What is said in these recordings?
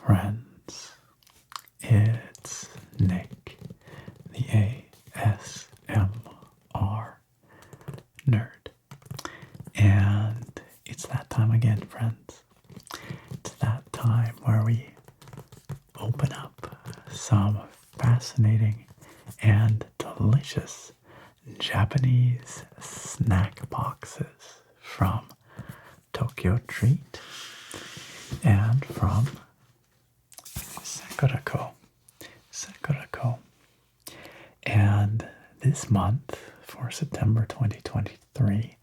friends. It's Nick, the ASMR nerd. And it's that time again, friends. It's that time where we open up some fascinating and delicious Japanese snack boxes from TokyoTreat and from Sakuraco. And this month, for September 2023,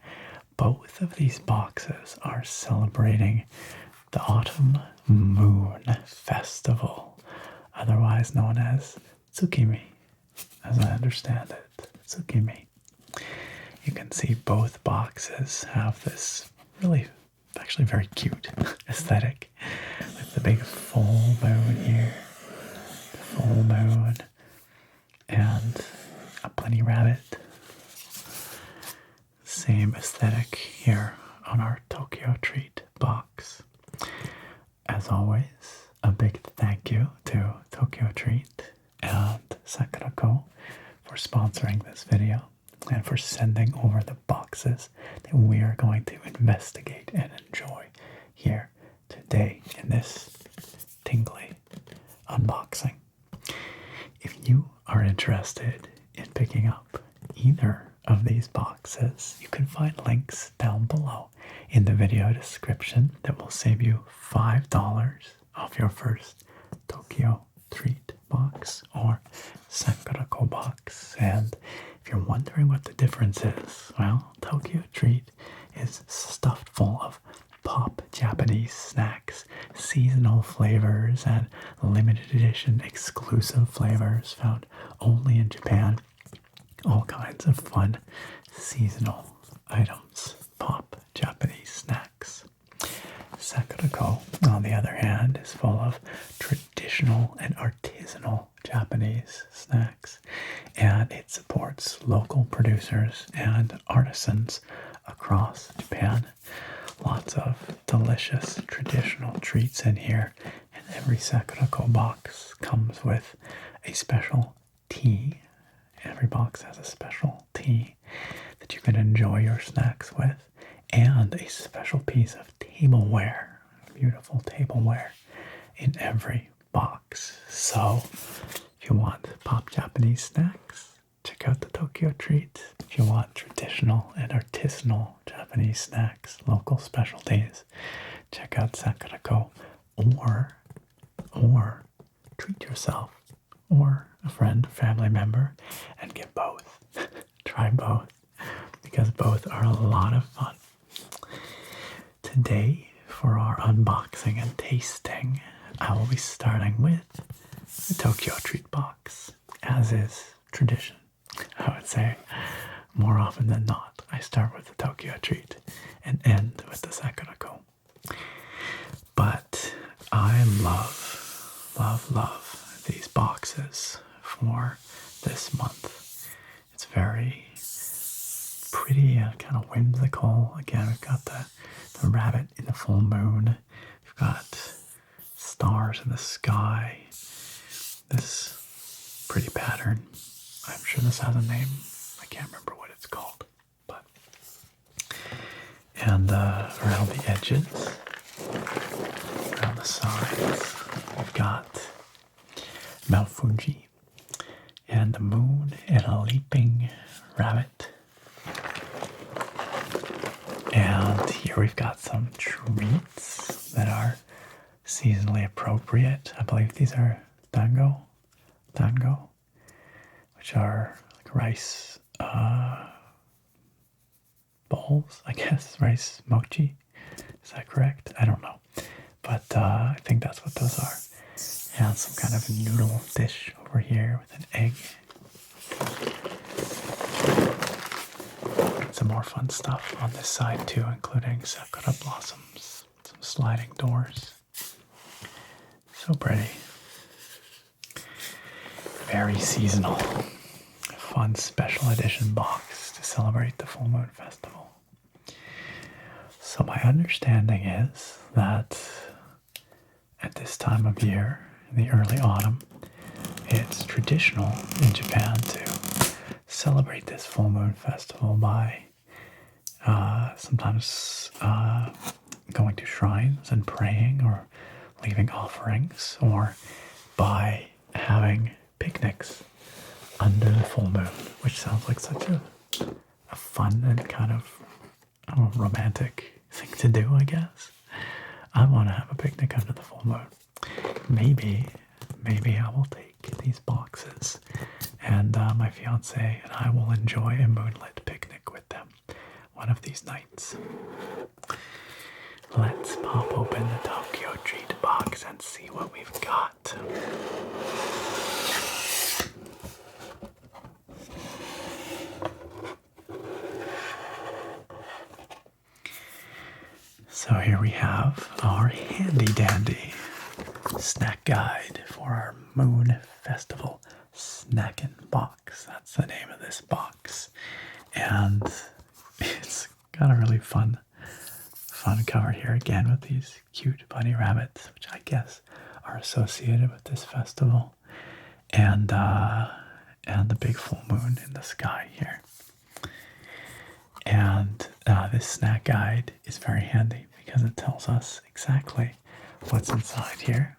both of these boxes are celebrating the Autumn Moon Festival, otherwise known as tsukimi, as I understand it. Tsukimi. You can see both boxes have this really, actually very cute aesthetic with the big full moon here, the full moon, and a bunny rabbit. Same aesthetic here on our TokyoTreat box. As always, a big thank you to TokyoTreat and Sakuraco for sponsoring this video and for sending over the boxes that we are going to investigate and enjoy here today in this tingly unboxing. If you are interested in picking up either of these boxes, you can find links down below in the video description that will save you $5 off your first TokyoTreat box or Sakuraco box. And if you're wondering what the difference is, well, TokyoTreat is stuffed full of pop Japanese snacks, seasonal flavors, and limited edition exclusive flavors found only in Japan. All kinds of fun seasonal items, pop Japanese snacks. Sakuraco, on the other hand, is full of traditional and artisanal Japanese snacks, and it supports local producers and artisans across Japan. Lots of delicious traditional treats in here, and every Sakuraco box comes with a special tea. Every box has a special tea that you can enjoy your snacks with, and a special piece of tableware, beautiful tableware in every box. So if you want pop Japanese snacks, check out the TokyoTreat. If you want traditional and artisanal Japanese snacks, local specialties, check out Sakuraco, or treat yourself or a friend, family member, and get both. Try both, because both are a lot of fun. Today, for our unboxing and tasting, I will be starting with the TokyoTreat box, as is tradition. I would say more often than not, I start with the TokyoTreat and end with the Sakuraco. But I love these boxes for this month. It's very pretty and kind of whimsical. Again, we've got the rabbit in the full moon. We've got stars in the sky. This pretty pattern. I'm sure this has a name. I can't remember what it's called. And around the edges, around the sides, we've got Mount Fuji and the moon and a leaping rabbit. And here we've got some treats that are seasonally appropriate. I believe these are dango, which are like rice bowls, I guess, rice mochi. Is that correct? I don't know. But I think that's what those are. And some kind of noodle dish over here with an egg. Some more fun stuff on this side too, including sakura blossoms, some sliding doors. So pretty. Very seasonal. Fun special edition box to celebrate the Full Moon Festival. So my understanding is that at this time of year, in the early autumn, it's traditional in Japan to celebrate this full moon festival by sometimes going to shrines and praying or leaving offerings, or by having picnics under the full moon, which sounds like such a fun and kind of, I don't know, romantic thing to do, I guess. I want to have a picnic under the full moon. Maybe I will take these boxes and my fiance and I will enjoy a moonlit picnic with them one of these nights. Let's pop open the TokyoTreat box and see what we've got. So here we have our handy dandy snack guide for our Moon Festival Snackin box. That's the name of this box. And it's got a really fun cover here again with these cute bunny rabbits, which I guess are associated with this festival. And the big full moon in the sky here. And this snack guide is very handy because it tells us exactly what's inside here.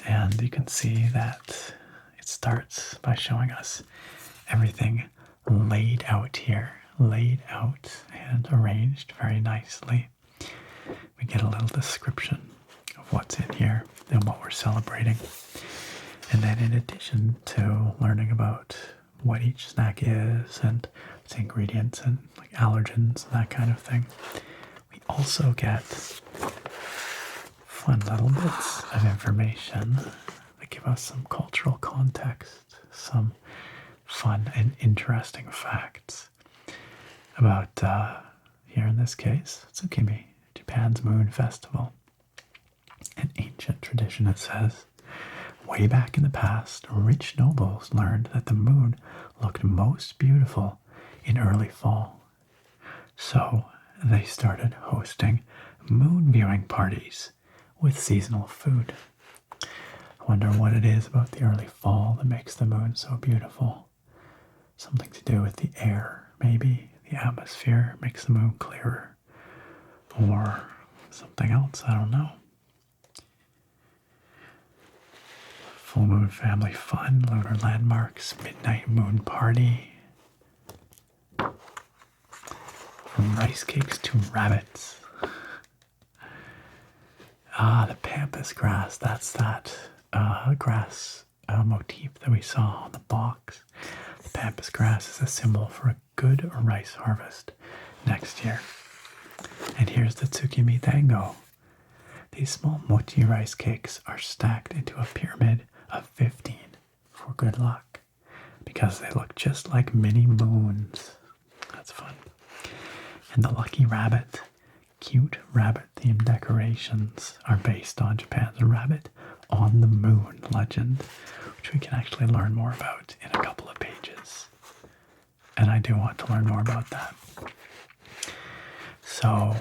And you can see that it starts by showing us everything laid out here, laid out and arranged very nicely. We get a little description of what's in here and what we're celebrating. And then in addition to learning about what each snack is and its ingredients and like allergens and that kind of thing, we also get fun little bits of information that give us some cultural context, some fun and interesting facts about, here in this case, tsukimi, Japan's moon festival. An ancient tradition, it says, way back in the past, rich nobles learned that the moon looked most beautiful in early fall. So they started hosting moon viewing parties with seasonal food. I wonder what it is about the early fall that makes the moon so beautiful. Something to do with the air, maybe. The atmosphere makes the moon clearer. Or something else, I don't know. Full moon family fun, lunar landmarks, midnight moon party. From rice cakes to rabbits. The pampas grass, that's that grass motif that we saw on the box. The pampas grass is a symbol for a good rice harvest next year. And here's the tsukimi tango. These small mochi rice cakes are stacked into a pyramid of 15 for good luck because they look just like mini moons. That's fun. And the lucky rabbit, cute rabbit-themed decorations are based on Japan's rabbit on the moon legend, which we can actually learn more about in a couple of pages. And I do want to learn more about that. So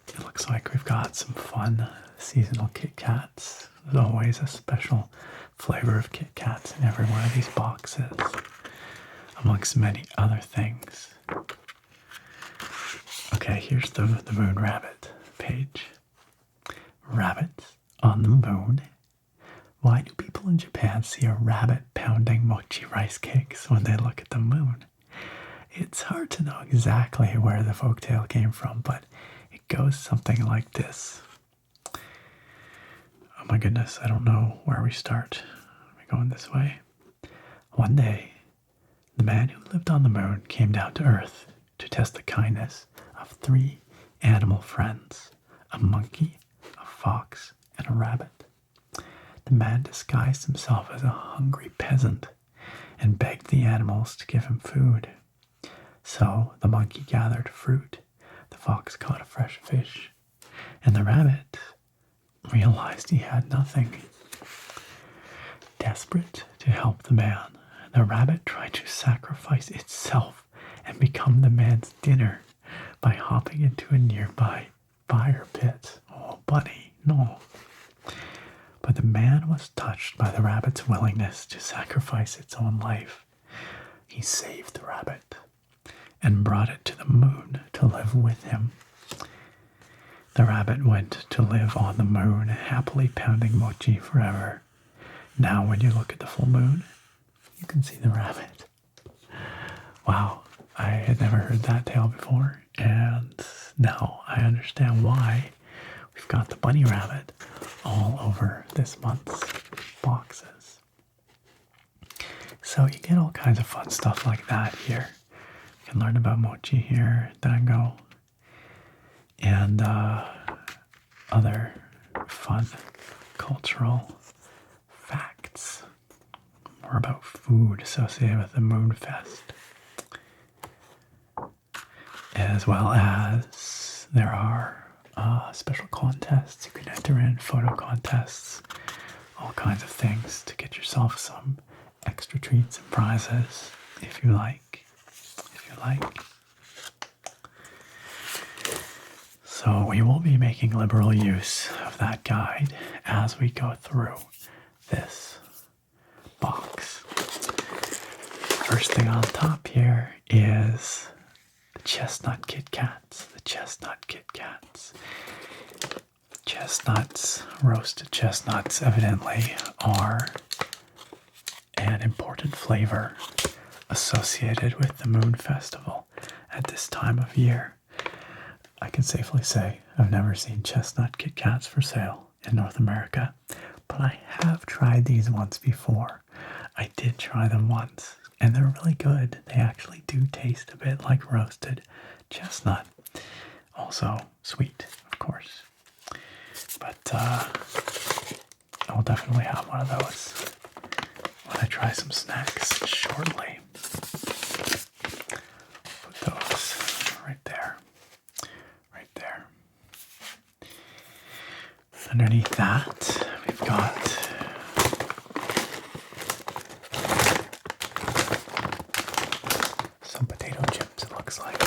it looks like we've got some fun seasonal Kit Kats. There's always a special flavor of Kit Kats in every one of these boxes, amongst many other things. Okay, here's the moon rabbit page. Rabbits on the moon. Why do people in Japan see a rabbit pounding mochi rice cakes when they look at the moon? It's hard to know exactly where the folktale came from, but it goes something like this. Oh my goodness, I don't know where we start. Are we going this way? One day, the man who lived on the moon came down to Earth to test the kindness of 3 animal friends, a monkey, a fox, and a rabbit. The man disguised himself as a hungry peasant and begged the animals to give him food. So the monkey gathered fruit, the fox caught a fresh fish, and the rabbit realized he had nothing. Desperate to help the man, the rabbit tried to sacrifice itself and become the man's dinner by hopping into a nearby fire pit. Oh, buddy, no. But the man was touched by the rabbit's willingness to sacrifice its own life. He saved the rabbit and brought it to the moon to live with him. The rabbit went to live on the moon, happily pounding mochi forever. Now when you look at the full moon, you can see the rabbit. Wow, I had never heard that tale before, and now I understand why we've got the bunny rabbit all over this month's boxes. So you get all kinds of fun stuff like that here. You can learn about mochi here, dango, and other fun cultural facts. More about food associated with the Moon Fest. As well as there are special contests you can enter in, photo contests, all kinds of things to get yourself some extra treats and prizes if you like. So we will be making liberal use of that guide as we go through this box. First thing on top here is the chestnut Kit Kats. Chestnuts, roasted chestnuts, evidently are an important flavor associated with the Moon Festival at this time of year. I can safely say I've never seen chestnut Kit Kats for sale in North America, but I have tried these once before. I did try them once, and they're really good. They actually do taste a bit like roasted chestnut. Also sweet, of course. But I'll definitely have one of those when I try some snacks shortly. Put those right there. Underneath that, we've got some potato chips, it looks like.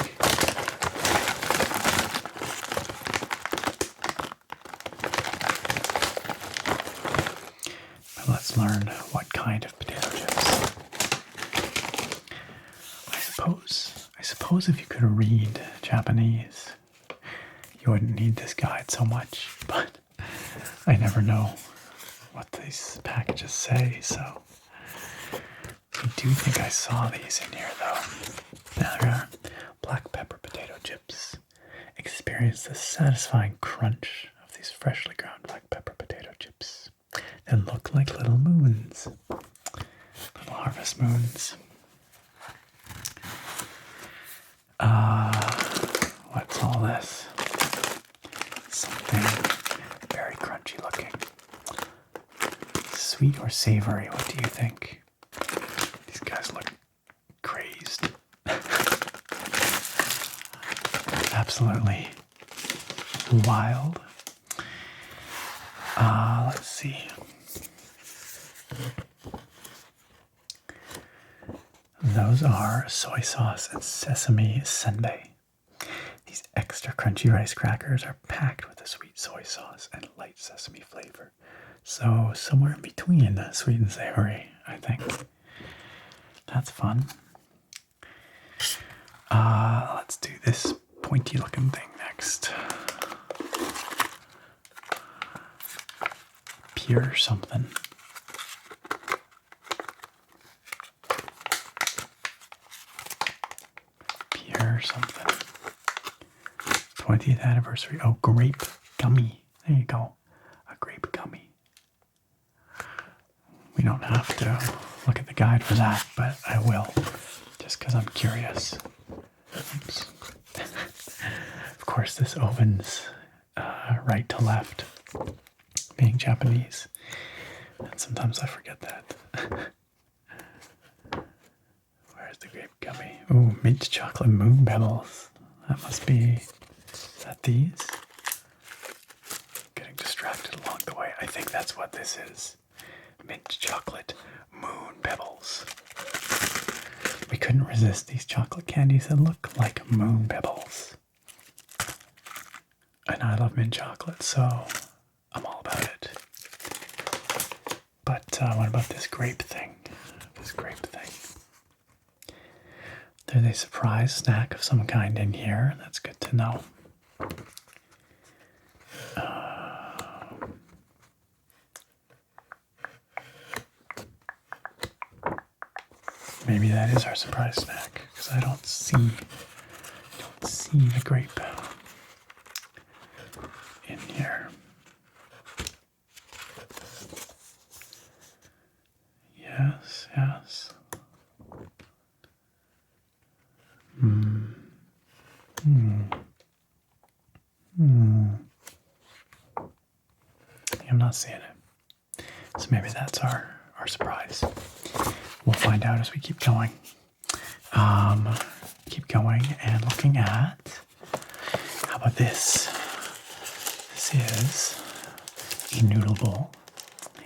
Now let's learn what kind of potato chips. I suppose if you could read Japanese, you wouldn't need this guide so much, but I never know what these packages say, so I do think I saw these in here, though. Now there are black pepper potato chips. Experience the satisfying crunch of these freshly ground black pepper potato chips that look like little moons, little harvest moons. What's all this? Something very crunchy looking. Sweet or savory, what do you think? These guys look crazed. Absolutely wild. Let's see. Those are soy sauce and sesame senbei. These extra crunchy rice crackers are packed with a sweet soy sauce and light sesame flavor. So somewhere in between sweet and savory, I think. That's fun. Let's do this pointy looking thing next. Pure something. Pure something. 20th anniversary. Oh, grape gummy. There you go. A grape gummy. We don't have to look at the guide for that, but I will, just because I'm curious. Oops. Of course, this opens right to left, being Japanese, and sometimes I forget that. Where's the grape gummy? Ooh, mint chocolate moon pebbles. That must be, is that these? Getting distracted along the way. I think that's what this is. Mint chocolate moon pebbles. We couldn't resist these chocolate candies that look like moon pebbles. And I love mint chocolate, so I'm all about it. what about this grape thing? This grape thing. There's a surprise snack of some kind in here. That's good to know. Maybe that is our surprise snack because I don't see the grape in here. Yes, yes. I'm not seeing it. So maybe that's our surprise. We'll find out as we keep going. Keep going and looking at, how about this? This is a noodle bowl,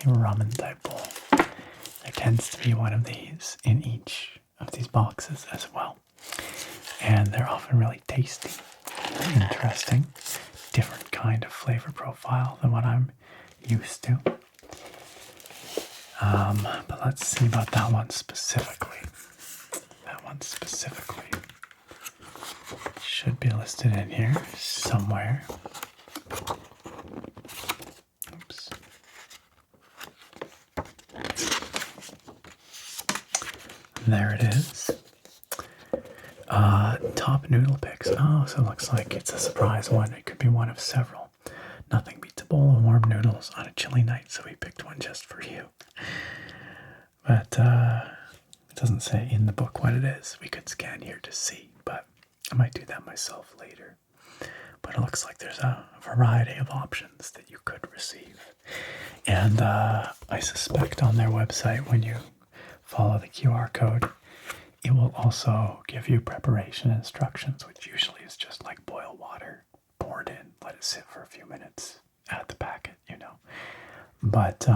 a ramen type bowl. There tends to be one of these in each of these boxes as well. And they're often really tasty, interesting, different kind of flavor profile than what I'm used to. But let's see about that one specifically. That one specifically should be listed in here somewhere. Oops. There it is. Top noodle picks. Oh, so it looks like it's a surprise one. It could be one of several. Nothing beats a bowl of warm noodles on a chilly night, so we picked one just for you. But it doesn't say in the book what it is. We could scan here to see, but I might do that myself later. But it looks like there's a variety of options that you could receive. And I suspect on their website, when you follow the QR code, it will also give you preparation instructions, which usually is just like boil water, pour it in, let it sit for a few minutes, add the packet, But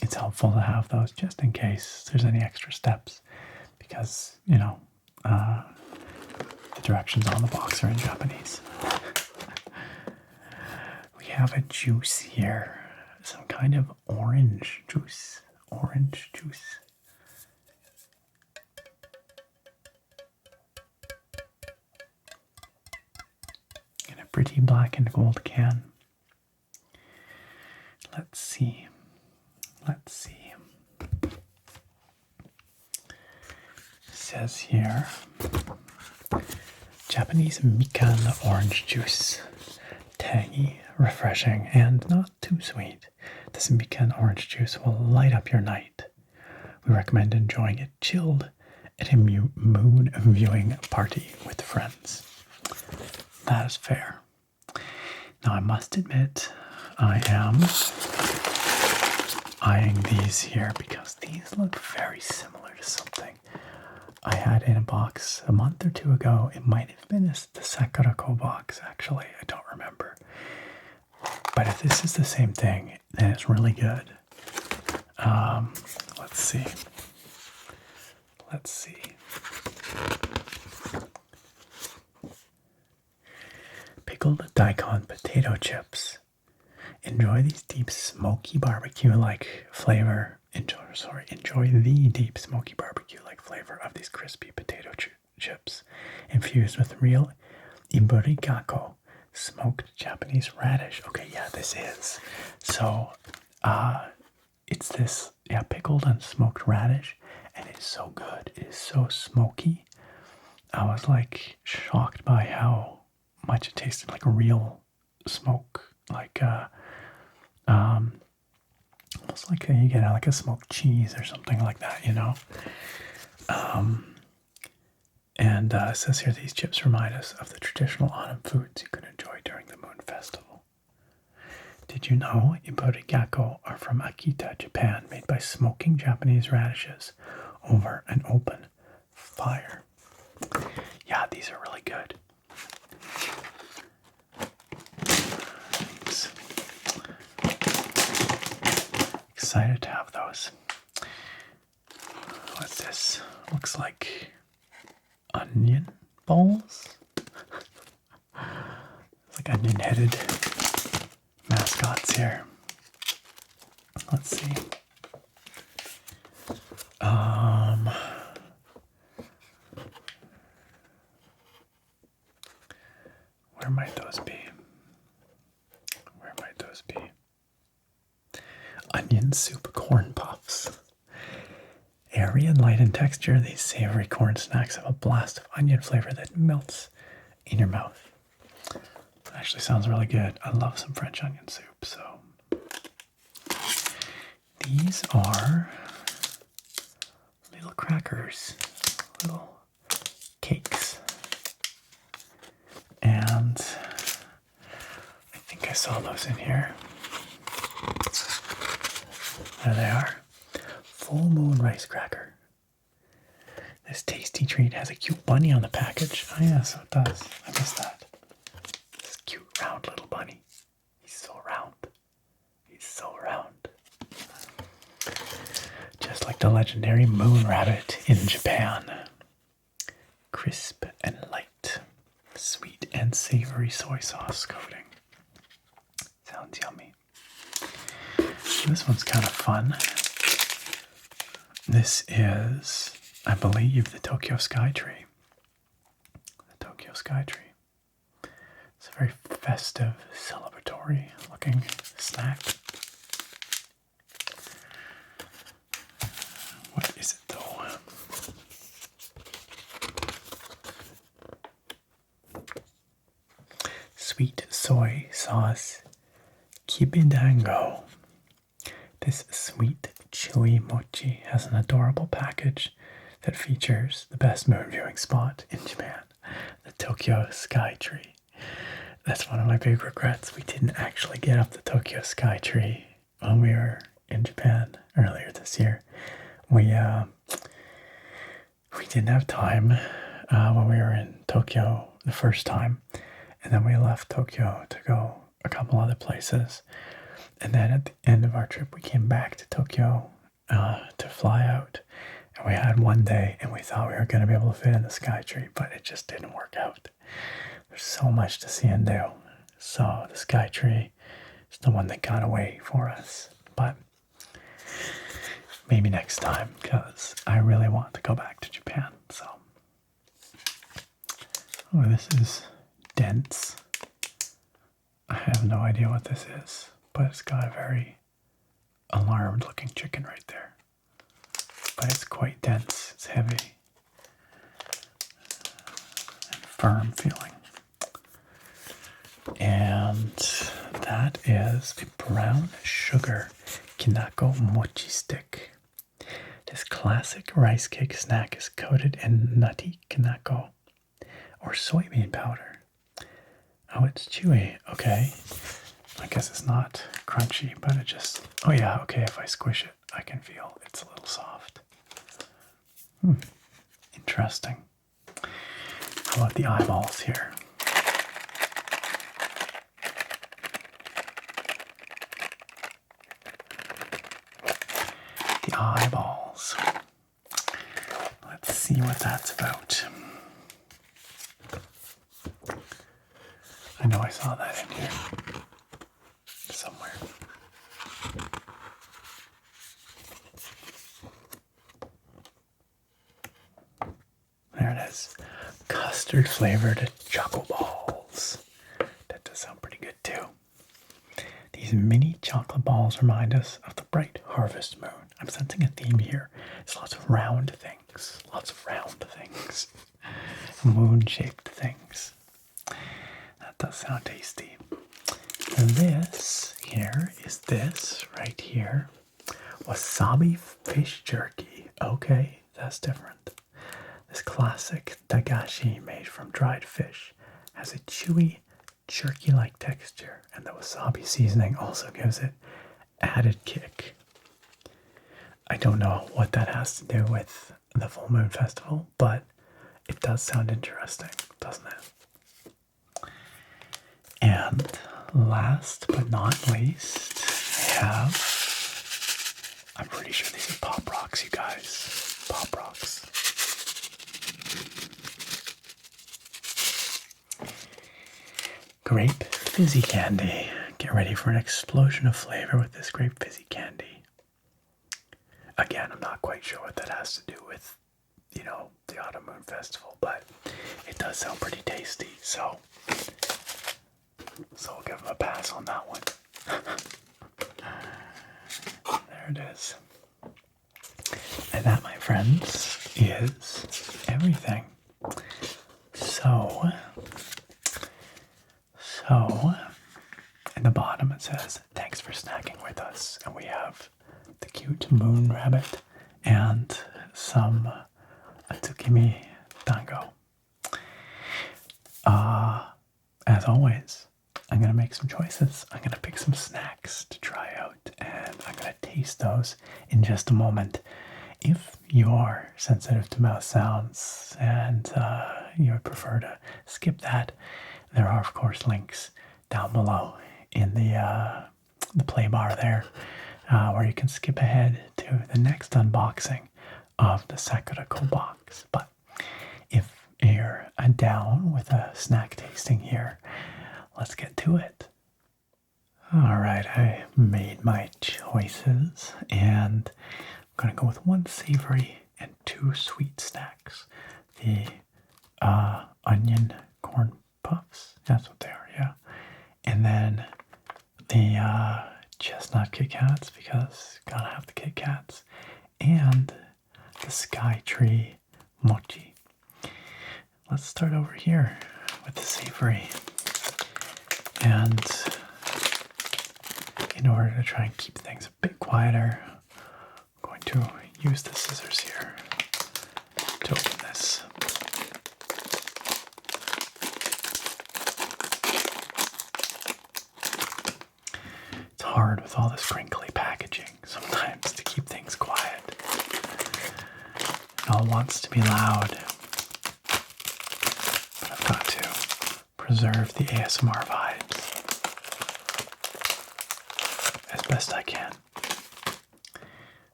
it's helpful to have those just in case there's any extra steps, because, the directions on the box are in Japanese. We have a juice here, some kind of orange juice. In a pretty black and gold can. Let's see. It says here, Japanese mikan orange juice. Tangy, refreshing, and not too sweet. This mikan orange juice will light up your night. We recommend enjoying it chilled at a moon viewing party with friends. That is fair. Now I must admit, I am eyeing these here because these look very similar to something I had in a box a month or two ago. It might have been the Sakuraco box, actually. I don't remember. But if this is the same thing, then it's really good. Let's see. Pickled daikon potato chips. Enjoy these deep smoky barbecue-like flavor. Enjoy the deep smoky barbecue-like flavor of these crispy potato chips, infused with real iburigako, smoked Japanese radish. Okay, yeah, this is. So, it's this, pickled and smoked radish, and it's so good. It is so smoky. I was shocked by how much it tasted like real smoke, almost like you get like a smoked cheese or something like that, And it says here, these chips remind us of the traditional autumn foods you could enjoy during the Moon Festival. Did you know iburigako are from Akita, Japan, made by smoking Japanese radishes over an open fire? Yeah, these are really good. Thanks. Excited to have those. What's this? Looks like onion balls. Like onion-headed mascots here. Let's see. Where might those be? Where might those be? Onion soup corn puffs. Airy and light in texture, these savory corn snacks have a blast of onion flavor that melts in your mouth. Actually sounds really good. I love some French onion soup, so these are little crackers, little cakes. And I think I saw those in here. There they are. Full Moon Rice Cracker. This tasty treat has a cute bunny on the package. Oh yeah, so it does. I missed that. This cute round little bunny. He's so round. He's so round. Just like the legendary moon rabbit in Japan. Crisp and light. Sweet and savory soy sauce coating. Sounds yummy. This one's kind of fun. This is, I believe, the Tokyo Sky Tree. The Tokyo Sky Tree. It's a very festive, celebratory looking snack. What is it though? Sweet soy sauce kibidango. This sweet, chewy mochi has an adorable package that features the best moon viewing spot in Japan, the Tokyo Sky Tree. That's one of my big regrets. We didn't actually get up the Tokyo Sky Tree when we were in Japan earlier this year. We didn't have time when we were in Tokyo the first time, and then we left Tokyo to go a couple other places. And then at the end of our trip, we came back to Tokyo to fly out. And we had one day, and we thought we were going to be able to fit in the Sky Tree, but it just didn't work out. There's so much to see and do. So the Sky Tree is the one that got away for us. But maybe next time, because I really want to go back to Japan. So, oh, this is dense. I have no idea what this is, but it's got a very alarmed looking chicken right there. But it's quite dense, it's heavy, and firm feeling. And that is a brown sugar kinako mochi stick. This classic rice cake snack is coated in nutty kinako or soybean powder. Oh, it's chewy. Okay. I guess it's not crunchy, but it just... Oh yeah, okay, if I squish it, I can feel it's a little soft. Interesting. How about the eyeballs here? The eyeballs. Let's see what that's about. I know I saw that in here somewhere. There it is. Custard flavored choco balls. That does sound pretty good too. These mini chocolate balls remind us of the bright harvest moon. I'm sensing a theme here. It's lots of round things. Lots of round things. Moon-shaped things. That does sound tasty. And this here is this right here. Wasabi fish jerky. Okay, that's different. This classic dagashi made from dried fish has a chewy, jerky-like texture, and the wasabi seasoning also gives it added kick. I don't know what that has to do with the Full Moon Festival, but it does sound interesting, doesn't it? And last but not least, I have, I'm pretty sure these are Pop Rocks, you guys. Pop Rocks. Grape fizzy candy. Get ready for an explosion of flavor with this grape fizzy candy. again, I'm not quite sure what that has to do with, the Autumn Moon Festival, but it does sound pretty tasty, so we'll give them a pass on that one. There it is. And that, my friends, is everything. So, in the bottom it says, thanks for snacking with us. And we have the cute moon rabbit and some tsukimi dango. As always, I'm going to make some choices. I'm going to pick some snacks to try out, and I'm going to taste those in just a moment. If you are sensitive to mouth sounds and you would prefer to skip that, there are, of course, links down below in the play bar there, where you can skip ahead to the next unboxing of the Sakuraco box. But if you're down with a snack tasting here, let's get to it. Alright, I made my choices, and I'm going to go with one savory and two sweet snacks. The onion corn puffs, that's what they are, yeah. And then the chestnut Kit Kats, because gotta have the Kit Kats, and the Sky Tree mochi. Let's start over here with the savory. And in order to try and keep things a bit quieter, I'm going to use the scissors here to open this. It's hard with all this crinkly packaging sometimes to keep things quiet. It all wants to be loud, but I've got to preserve the ASMR vibes as best I can.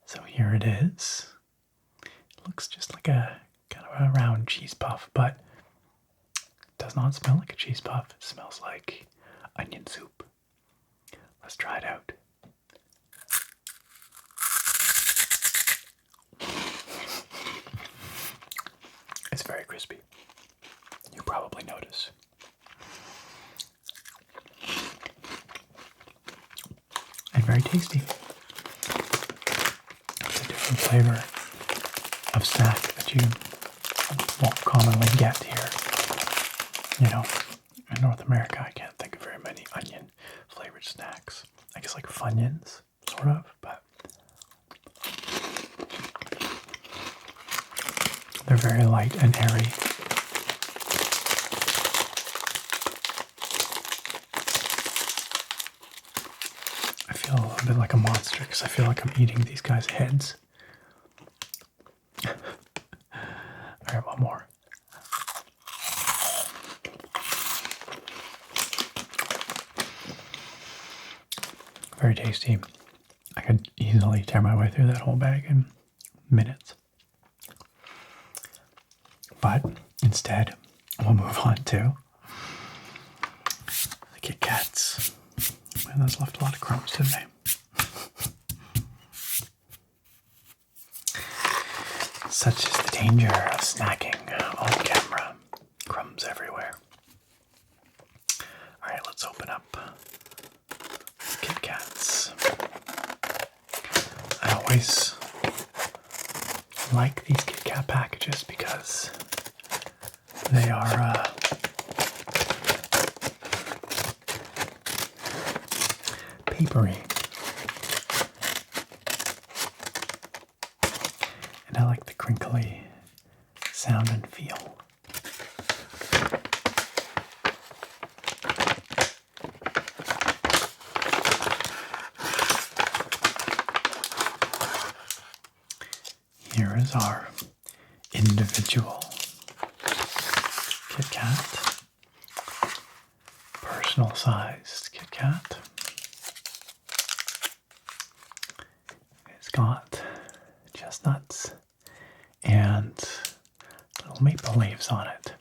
So here it is. It looks just like a kind of a round cheese puff, but it does not smell like a cheese puff. It smells like onion soup. Let's try it out. It's very crispy. You probably notice. And very tasty. It's a different flavor of snack that you won't commonly get here. In North America, I can't think of very many onion flavored snacks. I guess like Funyuns, sort of, but they're very light and airy. I feel a little bit like a monster because I feel like I'm eating these guys' heads. Alright, one more. Very tasty. I could easily tear my way through that whole bag in minutes. But instead, we'll move on to the Kit Kats. Man, those left a lot of crumbs, didn't they? Such is the danger of snacking on camera. Crumbs everywhere. Alright, let's open up Kit Kats. I always like these Kit Kat packages because they are papery. And I like the crinkly sound and feel. Here is our individual Kit Kat, personal sized Kit Kat. It's got chestnuts and little maple leaves on it.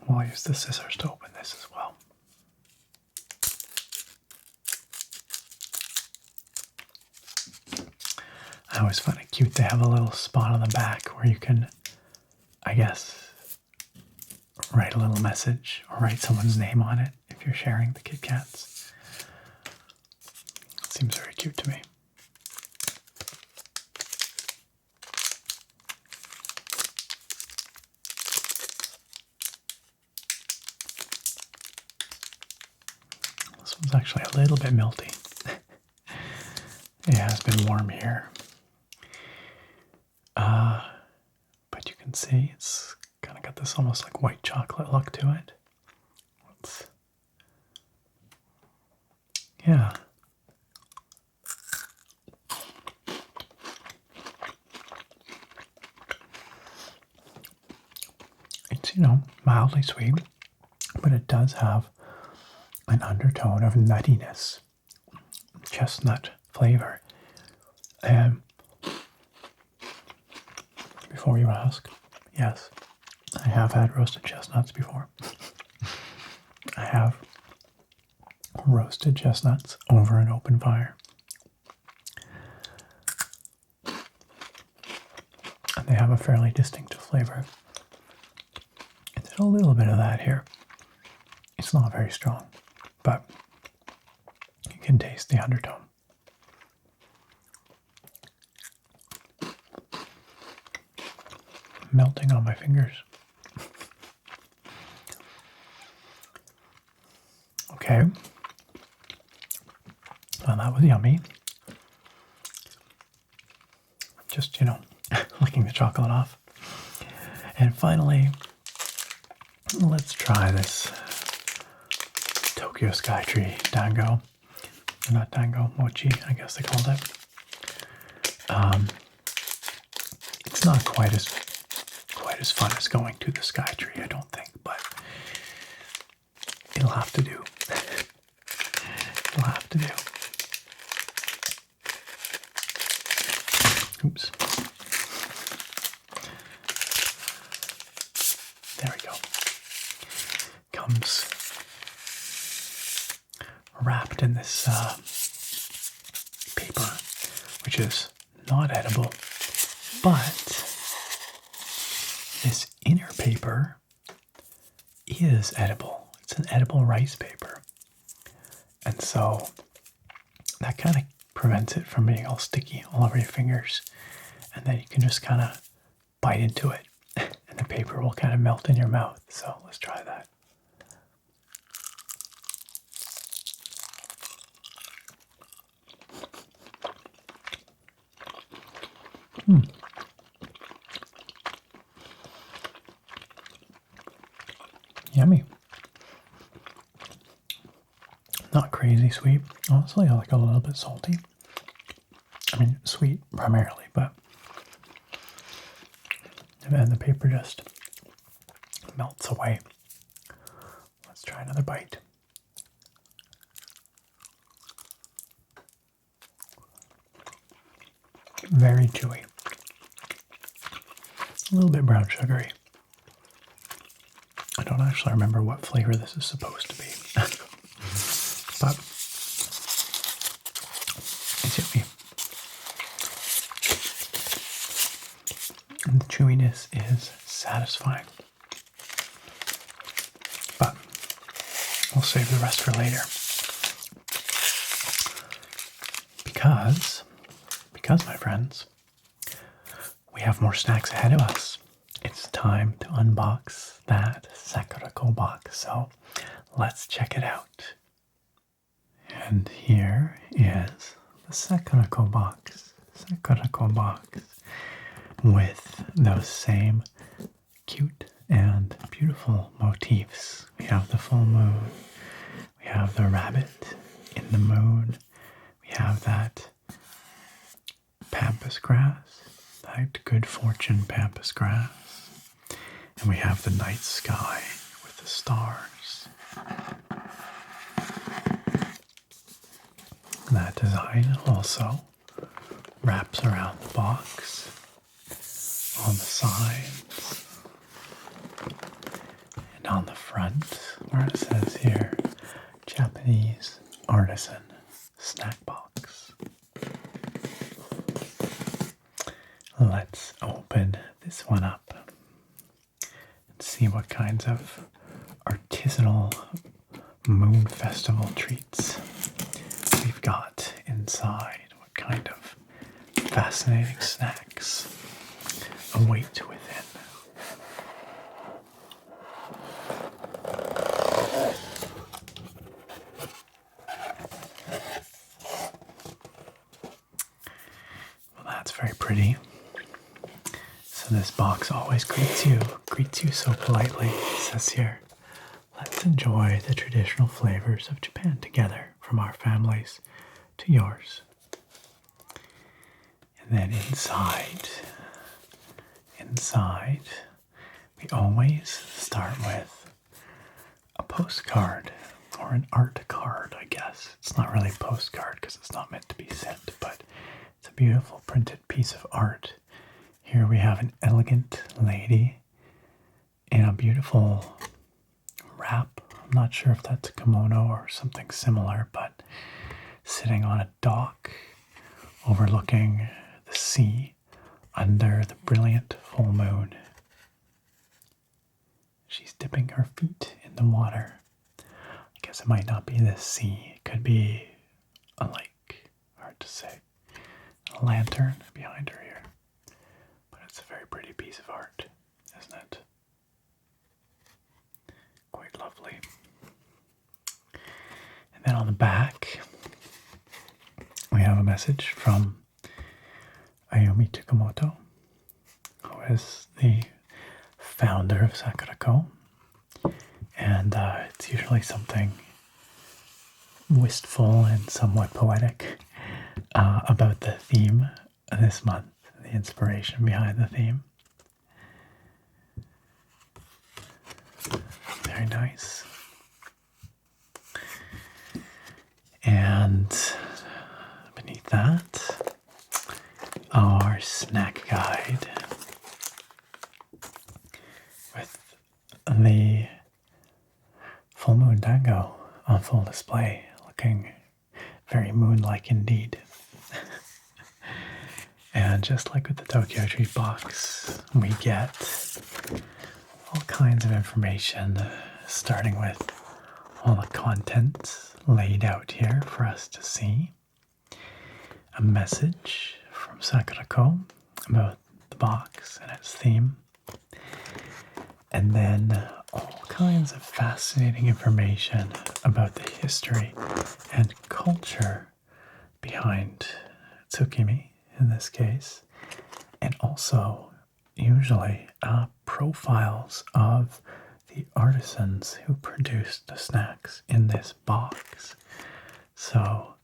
We'll use the scissors to open this as well. I always find it cute. They have a little spot on the back where you can, I guess, write a little message or write someone's name on it if you're sharing the Kit Kats. It seems very cute to me. This one's actually a little bit melty. It has been warm here. But you can see it's kind of got this almost like white chocolate look to it. Yeah. It's, mildly sweet, but it does have an undertone of nuttiness, chestnut flavor. And before you ask, yes, I have had roasted chestnuts before. I have roasted chestnuts over an open fire. And they have a fairly distinctive flavor. And there's a little bit of that here. It's not very strong, but you can taste the undertone. Melting on my fingers. Okay. Well, that was yummy. Just, licking the chocolate off. And finally, let's try this Tokyo Skytree dango. Not dango, mochi, I guess they called it. It's not quite as fun as going to the Skytree, I don't think, but it'll have to do. It'll have to do. Oops. There we go. Comes wrapped in this paper, which is not edible, but this inner paper is edible. It's an edible rice paper. And so that kind of prevents it from being all sticky all over your fingers. And then you can just kind of bite into it and the paper will kind of melt in your mouth. So let's try that. Yummy. Not crazy sweet. Honestly, I like a little bit salty. I mean, sweet primarily, but and the paper just melts away. Let's try another bite. Very chewy. A little bit brown sugary. I don't actually remember what flavor this is supposed to be. But it's yummy. And the chewiness is satisfying. But we'll save the rest for later. Because, my friends, we have more snacks ahead of us. It's time to unbox that Sakuraco box. So let's check it out. And here is the Sakuraco box. Sakuraco box with those same cute and beautiful motifs. We have the full moon. We have the rabbit in the moon. We have that pampas grass, that good fortune pampas grass. And we have the night sky with the stars. That design also wraps around the box on the sides and on the front where it says here, Japanese artisan snack box. Moon Festival treats we've got inside. What kind of fascinating snacks await within. Well, that's very pretty. So this box always greets you so politely. It says here, let's enjoy the traditional flavors of Japan together, from our families to yours. And then inside, we always start with a postcard, or an art card, I guess. It's not really a postcard because it's not meant to be sent, but it's a beautiful printed piece of art. Here we have an elegant lady in a beautiful wrap. I'm not sure if that's a kimono or something similar, but sitting on a dock overlooking the sea under the brilliant full moon. She's dipping her feet in the water. I guess it might not be the sea. It could be a lake. Hard to say. A lantern behind her here. But it's a very pretty piece of art, isn't it? Quite lovely. And then on the back, we have a message from Ayumi Tsukamoto, who is the founder of Sakuraco. And it's usually something wistful and somewhat poetic about the theme this month, the inspiration behind the theme. Very nice. And beneath that, our snack guide with the full moon dango on full display, looking very moon-like indeed. And just like with the TokyoTreat box, we get all kinds of information, starting with all the contents laid out here for us to see. A message from Sakuraco about the box and its theme. And then all kinds of fascinating information about the history and culture behind tsukimi in this case, and also usually profiles of the artisans who produced the snacks in this box. So,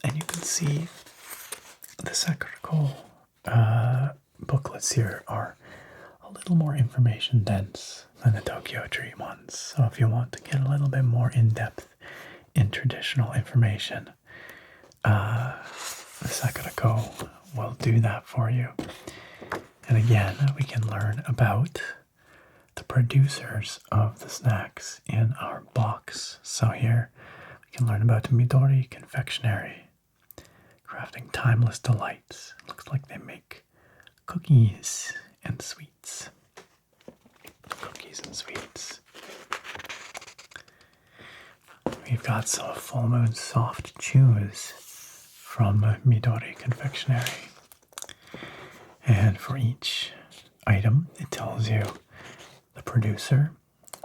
and you can see the Sakuraco booklets here are a little more information dense than the TokyoTreat ones. So if you want to get a little bit more in-depth in traditional information, the Sakuraco will do that for you. And again, we can learn about the producers of the snacks in our box. So here we can learn about Midori Confectionery, crafting timeless delights. Looks like they make cookies and sweets. Cookies and sweets. We've got some full moon soft chews from Midori Confectionery. And for each item, it tells you the producer,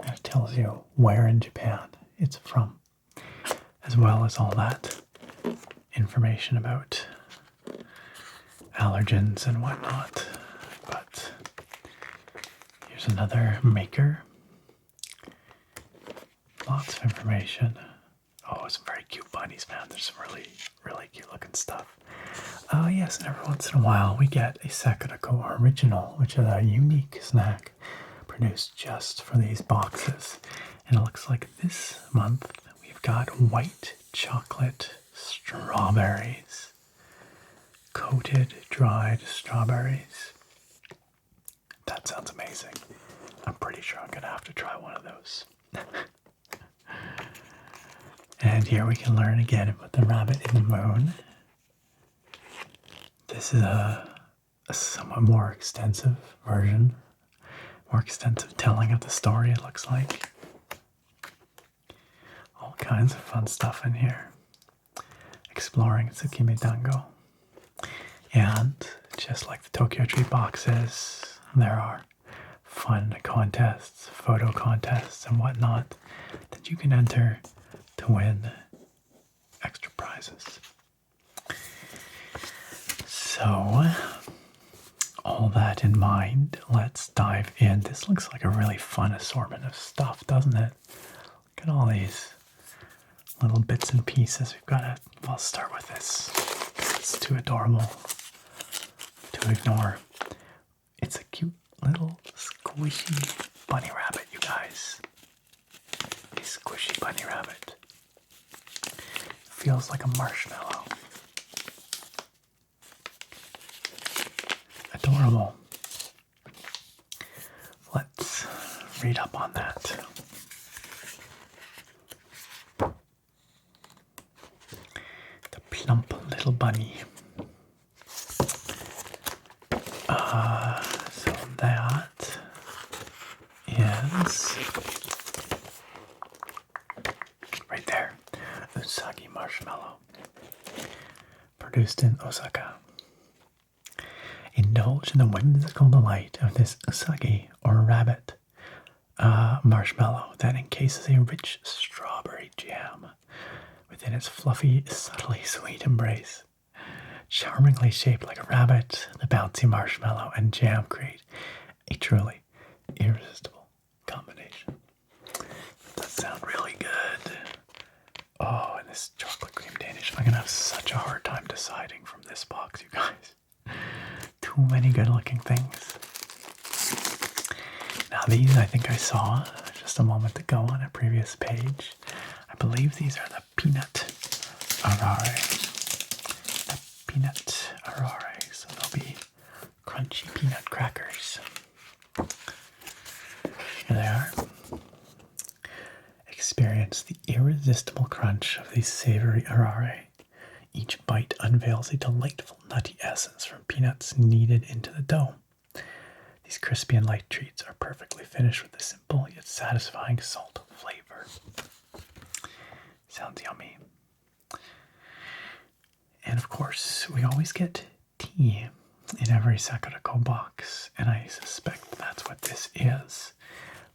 and it tells you where in Japan it's from, as well as all that information about allergens and whatnot. But here's another maker. Lots of information. Oh, some very cute bunnies, man. There's some really, really cute looking stuff. Oh, yes, and every once in a while we get a Sakuraco original, which is a unique snack produced just for these boxes. And it looks like this month we've got white chocolate strawberries. Coated dried strawberries. That sounds amazing. I'm pretty sure I'm going to have to try one of those. And here we can learn again about the rabbit in the moon. This is a somewhat more extensive version, more extensive telling of the story, it looks like. All kinds of fun stuff in here. Exploring tsukimi dango. And just like the TokyoTreat boxes, there are fun contests, photo contests, and whatnot that you can enter to win extra prizes. So, all that in mind, let's dive in. This looks like a really fun assortment of stuff, doesn't it? Look at all these little bits and pieces. We'll start with this. It's too adorable to ignore. It's a cute little squishy bunny rabbit, you guys. A squishy bunny rabbit. Feels like a marshmallow. Adorable. Let's read up on that. The plump little bunny. So that is right there. Usagi marshmallow. Produced in Osaka. Indulge in the whimsical delight of this usagi, or rabbit, marshmallow that encases a rich strawberry jam within its fluffy, subtly sweet embrace. Charmingly shaped like a rabbit, the bouncy marshmallow and jam create a truly irresistible combination. That sounds really good. Oh, and this chocolate cream Danish. I'm going to have such a hard time deciding from this box, you guys. Too many good looking things. Now these I think I saw just a moment ago on a previous page. I believe these are the peanut arare. The peanut arare. So they'll be crunchy peanut crackers. Here they are. Experience the irresistible crunch of these savory arare. Each bite unveils a delightful nutty essence from peanuts kneaded into the dough. These crispy and light treats are perfectly finished with a simple yet satisfying salt flavor. Sounds yummy. And of course, we always get tea in every Sakuraco box, and I suspect that's what this is.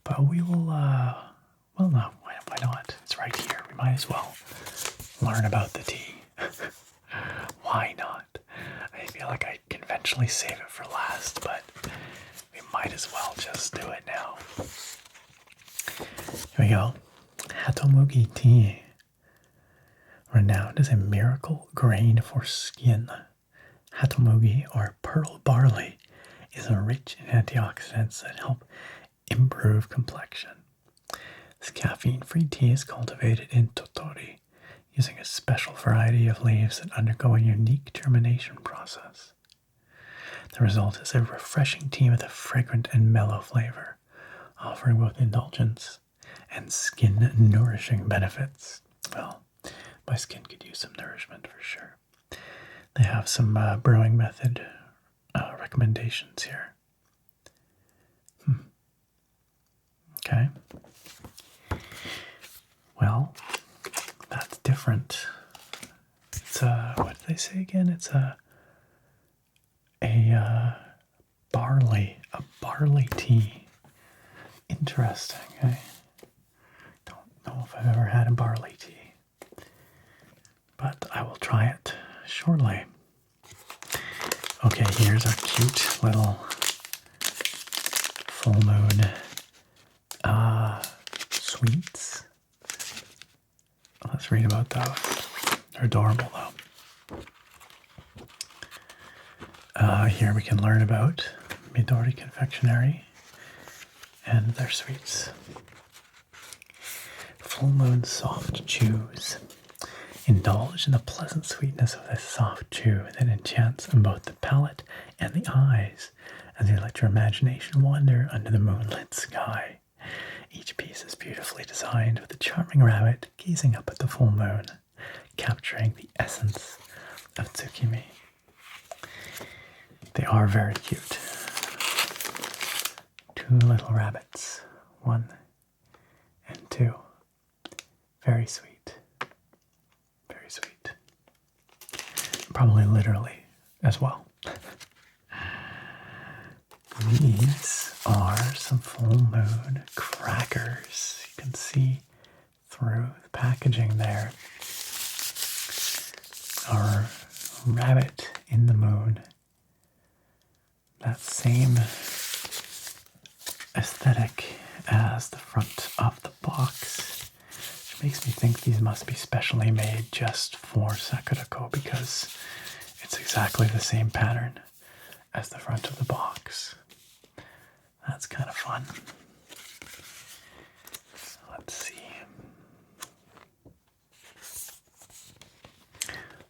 But we will, well, no, why not? It's right here. We might as well learn about the tea. Why not? I feel like I conventionally save it for last, but we might as well just do it now. Here we go. Hatomugi tea. Renowned as a miracle grain for skin, hatomugi, or pearl barley, is rich in antioxidants that help improve complexion. This caffeine-free tea is cultivated in Totori, using a special variety of leaves that undergo a unique germination process. The result is a refreshing tea with a fragrant and mellow flavor, offering both indulgence and skin-nourishing benefits. Well, my skin could use some nourishment for sure. They have some brewing method recommendations here. Okay. Well, that's different. It's what did they say again? It's a barley tea. Interesting. I don't know if I've ever had a barley tea, but I will try it shortly. Okay, here's our cute little full moon sweets. Let's read about those. They're adorable, though. Here we can learn about Midori Confectionery and their sweets. Full Moon Soft Chews. Indulge in the pleasant sweetness of this soft chew that enchants both the palate and the eyes as you let your imagination wander under the moonlit sky. Each piece is beautifully designed with a charming rabbit gazing up at the full moon, capturing the essence of tsukimi. They are very cute. Two little rabbits, 1 and 2. Very sweet. probably literally as well. These are some full moon crackers. You can see through the packaging there. Our rabbit in the moon. That same aesthetic as the front of the box, which makes me think these must be specially made just for Sakuraco because it's exactly the same pattern as the front of the box. That's kind of fun. Let's see.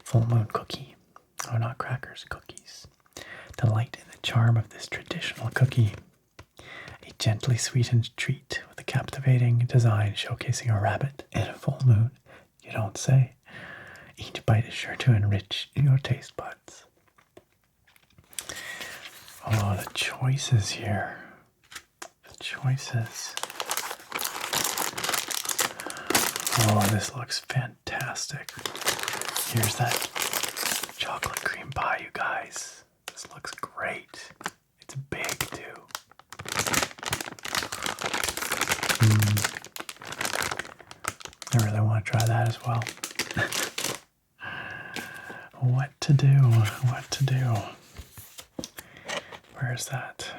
Full moon cookie. Oh, not crackers, cookies. Delight in the charm of this traditional cookie. A gently sweetened treat with a captivating design showcasing a rabbit and a full moon. You don't say. Each bite is sure to enrich your taste buds. Oh, the choices here. The choices. Oh, this looks fantastic. Here's that chocolate cream pie, you guys. This looks great. It's big, too. I really want to try that as well. What to do? What to do? Where's that?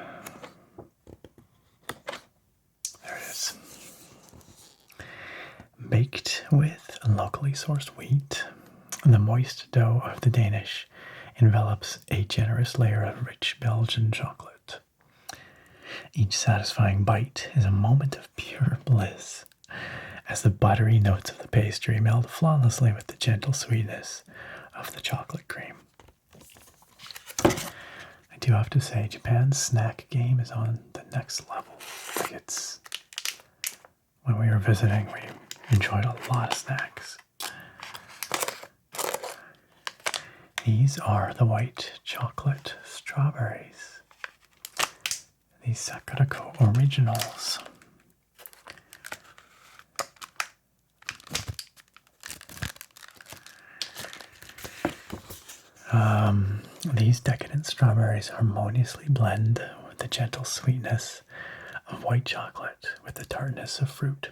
There it is. Baked with locally sourced wheat, the moist dough of the Danish envelops a generous layer of rich Belgian chocolate. Each satisfying bite is a moment of pure bliss, as the buttery notes of the pastry meld flawlessly with the gentle sweetness of the chocolate cream. I do have to say, Japan's snack game is on the next level. It's when we were visiting, we enjoyed a lot of snacks. These are the white chocolate strawberries. These Sakuraco originals. These decadent strawberries harmoniously blend with the gentle sweetness of white chocolate with the tartness of fruit.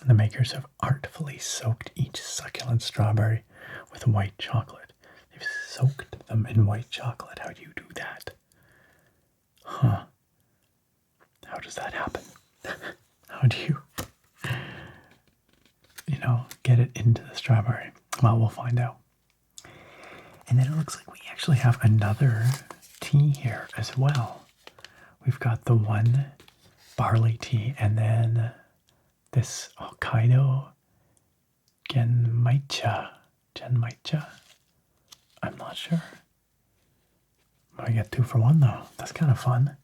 The makers have artfully soaked each succulent strawberry with white chocolate. They've soaked them in white chocolate. How do you do that? Huh. How does that happen? How do you, get it into the strawberry? Well, we'll find out. And then it looks like we actually have another tea here as well. We've got the one barley tea and then this Hokkaido Genmaicha. I'm not sure. I get 2 for 1 though. That's kind of fun.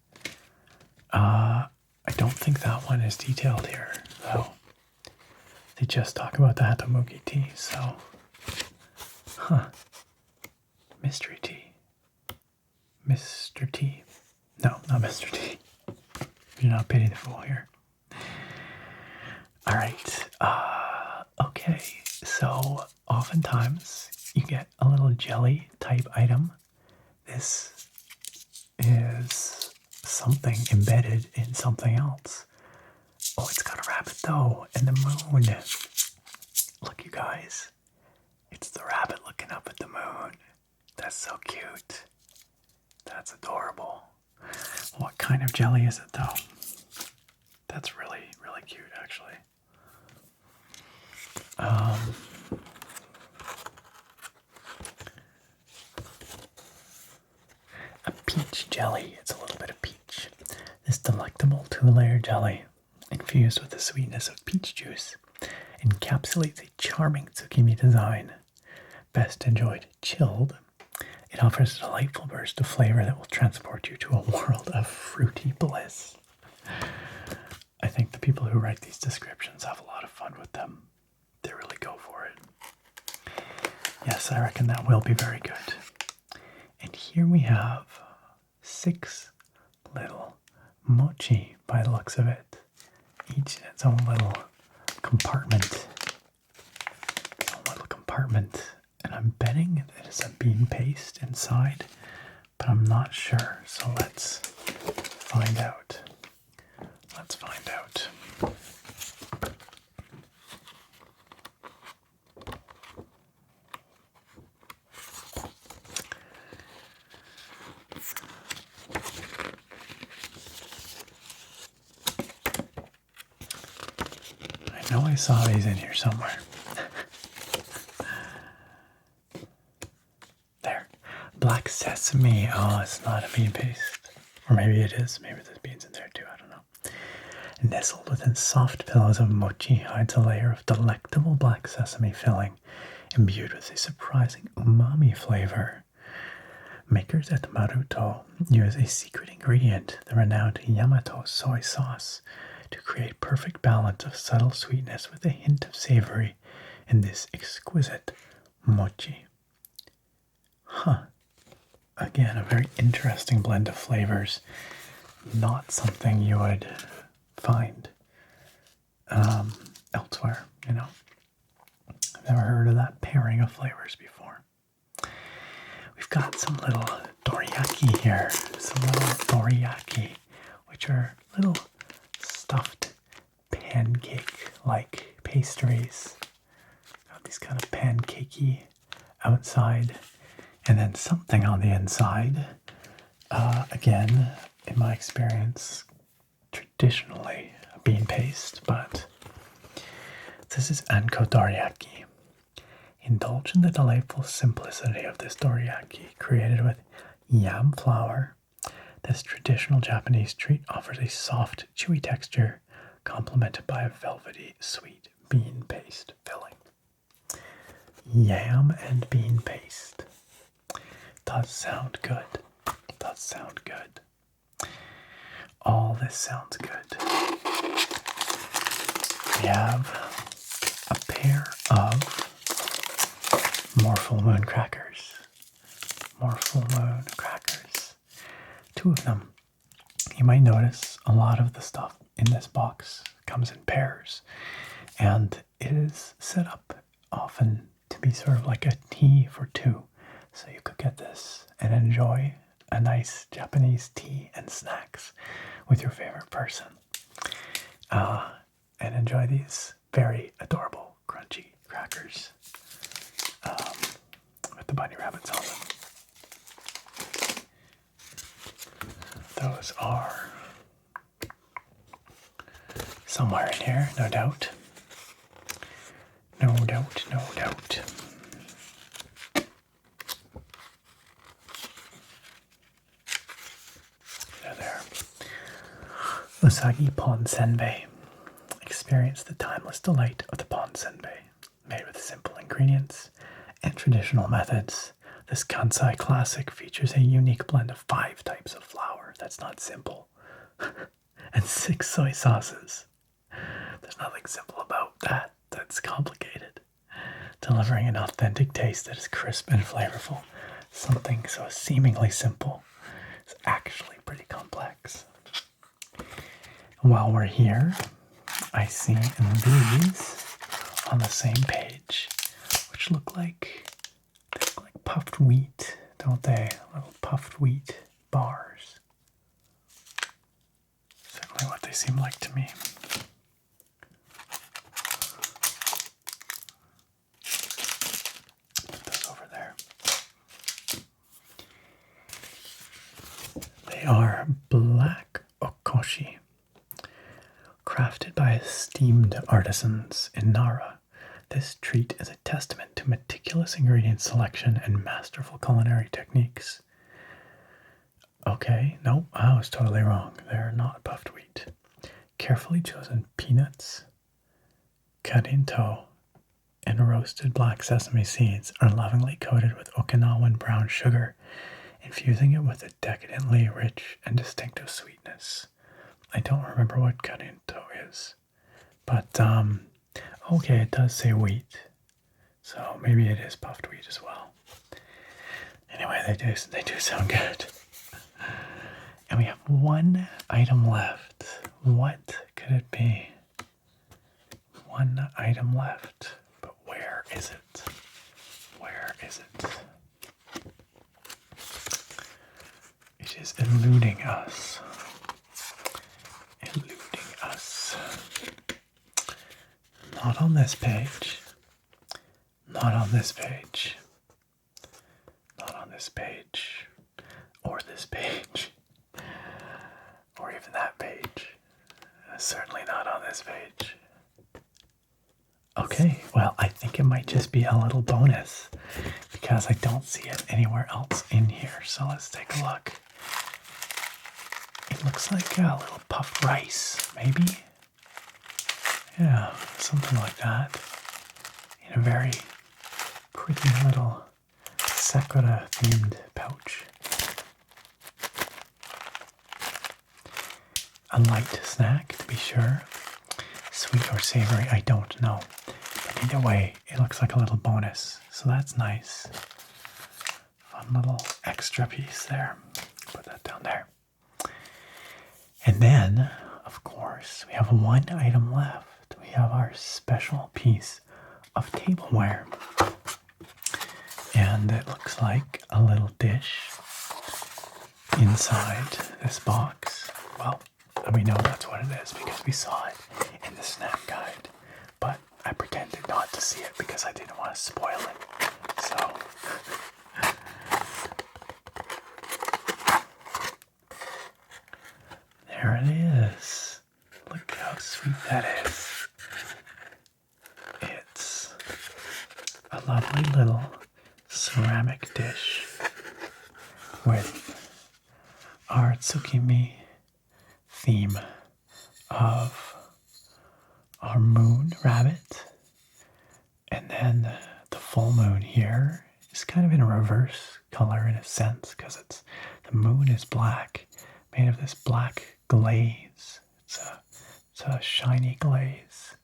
I don't think that one is detailed here though. They just talk about the Hatamugi tea, so. Mystery tea. Mr. T. No, not Mr. T. Do not pity the fool here. Alright. Okay. So, oftentimes, you get a little jelly type item. This is something embedded in something else. Oh, it's got a rabbit though, and the moon. Look, you guys. It's the rabbit looking up at the moon. That's so cute. That's adorable. What kind of jelly is it though? That's really, really cute actually. A peach jelly. It's a little bit of peach. This delectable 2-layer jelly, infused with the sweetness of peach juice, encapsulates a charming tsukimi design. Best enjoyed chilled, it offers a delightful burst of flavor that will transport you to a world of fruity bliss. I think the people who write these descriptions have a lot of fun with them. They really go for it. Yes, I reckon that will be very good. And here we have 6 little mochi by the looks of it. Each in its own little compartment. And I'm betting that it's a bean paste inside, but I'm not sure. So let's find out. Let's find out. I know I saw these in here somewhere. There. Black sesame. Oh, it's not a bean paste. Or maybe it is. Maybe there's beans in there too. I don't know. Nestled within soft pillows of mochi hides a layer of delectable black sesame filling, imbued with a surprising umami flavor. Makers at Maruto use a secret ingredient, the renowned Yamato soy sauce, to create perfect balance of subtle sweetness with a hint of savory in this exquisite mochi. Huh. Again, a very interesting blend of flavors. Not something you would find elsewhere, you know. I've never heard of that pairing of flavors before. We've got some little dorayaki here. Some little dorayaki, which are little stuffed pancake-like pastries. Got these kind of pancakey outside, and then something on the inside. Again, in my experience, traditionally a bean paste, but this is anko dorayaki. Indulge in the delightful simplicity of this dorayaki, created with yam flour. This traditional Japanese treat offers a soft, chewy texture, complemented by a velvety, sweet bean paste filling. Yam and bean paste. Does sound good. Does sound good. All this sounds good. We have a pair of more full moon crackers. More full moon crackers. Two of them. You might notice a lot of the stuff in this box comes in pairs, and it is set up often to be sort of like a tea for two. So you could get this and enjoy a nice Japanese tea and snacks with your favorite person. And enjoy these very adorable, crunchy crackers with the bunny rabbits on them. Those are somewhere in here, no doubt. No doubt, no doubt. There. Usagi Pon Senbei. Experience the timeless delight of the pon senbei. Made with simple ingredients and traditional methods, this Kansai classic features a unique blend of 5 types of flour. That's not simple. And 6 soy sauces. There's nothing simple about that. That's complicated. Delivering an authentic taste that is crisp and flavorful. Something so seemingly simple is actually pretty complex. While we're here, I see these on the same page, which look like puffed wheat, don't they? Little puffed wheat bars. Certainly what they seem like to me. Put those over there. They are black okoshi. Crafted by esteemed artisans in Nara, this treat is a testament to meticulous ingredient selection and masterful culinary techniques. Okay, nope, I was totally wrong. They're not puffed wheat. Carefully chosen peanuts, karinto, and roasted black sesame seeds are lovingly coated with Okinawan brown sugar, infusing it with a decadently rich and distinctive sweetness. I don't remember what karinto is, but okay, it does say wheat, so maybe it is puffed wheat as well. Anyway, they do sound good. And we have one item left. What could it be? One item left, but where is it? Where is it? It is eluding us. Eluding us. Not on this page. Not on this page. Not on this page. Or this page. Or even that page. Certainly not on this page. Okay, well, I think it might just be a little bonus because I don't see it anywhere else in here. So let's take a look. It looks like a little puffed rice, maybe? Yeah, something like that. In a very pretty little Sakura-themed pouch. A light snack, to be sure. Sweet or savory, I don't know. But either way, it looks like a little bonus. So that's nice. Fun little extra piece there. Put that down there. And then, of course, we have one item left. We have our special piece of tableware. And it looks like a little dish inside this box. Well, we know that's what it is because we saw it in the snack guide. But I pretended not to see it because I didn't want to spoil it. So, there it is. Look how sweet that is. It's a lovely little ceramic dish with our tsukimi theme of our moon rabbit, and then the full moon here is kind of in a reverse color in a sense because the moon is black, made of this black glaze. It's a shiny glaze.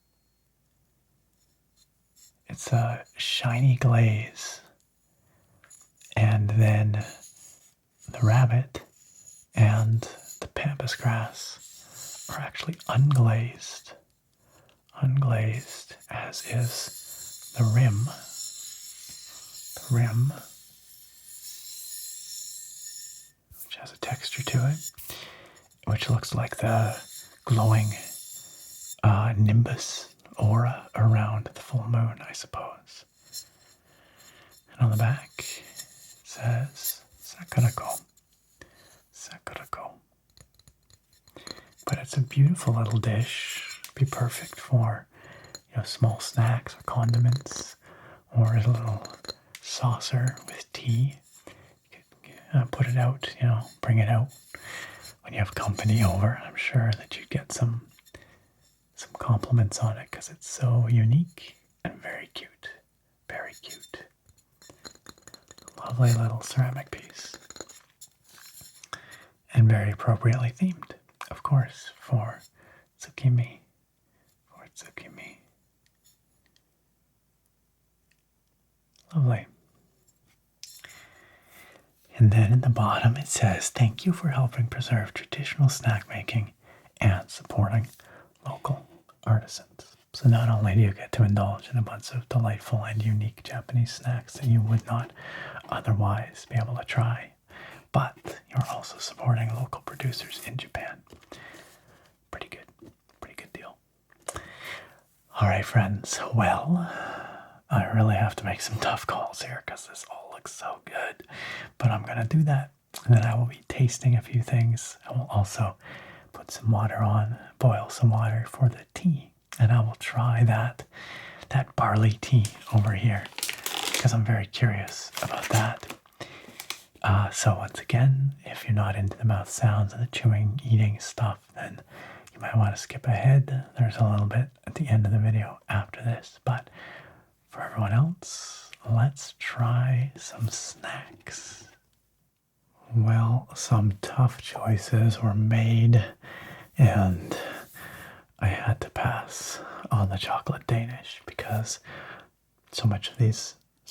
It's a shiny glaze, and then the rabbit and the pampas grass are actually unglazed. Unglazed, as is the rim. The rim, which has a texture to it, which looks like the glowing nimbus aura around the full moon, I suppose. And on the back, it says Sakuraco. Sakuraco. But it's a beautiful little dish. Be perfect for, small snacks or condiments, or a little saucer with tea. You could put it out, bring it out when you have company over. I'm sure that you'd get some compliments on it because it's so unique and very cute. Very cute. Lovely little ceramic piece. And very appropriately themed, of course, for tsukimi. For tsukimi. Lovely. And then in the bottom it says, thank you for helping preserve traditional snack making and supporting local artisans. So not only do you get to indulge in a bunch of delightful and unique Japanese snacks that you would not otherwise be able to try, but you're also supporting local producers in Japan. Pretty good deal. All right, friends. Well, I really have to make some tough calls here because this all looks so good. But I'm going to do that. And then I will be tasting a few things. I will also put some water on, boil some water for the tea. And I will try that barley tea over here because I'm very curious about that. So once again, if you're not into the mouth sounds and the chewing, eating stuff, then you might want to skip ahead. There's a little bit at the end of the video after this. But for everyone else, let's try some snacks. Well, some tough choices were made, and I had to pass on the chocolate Danish because so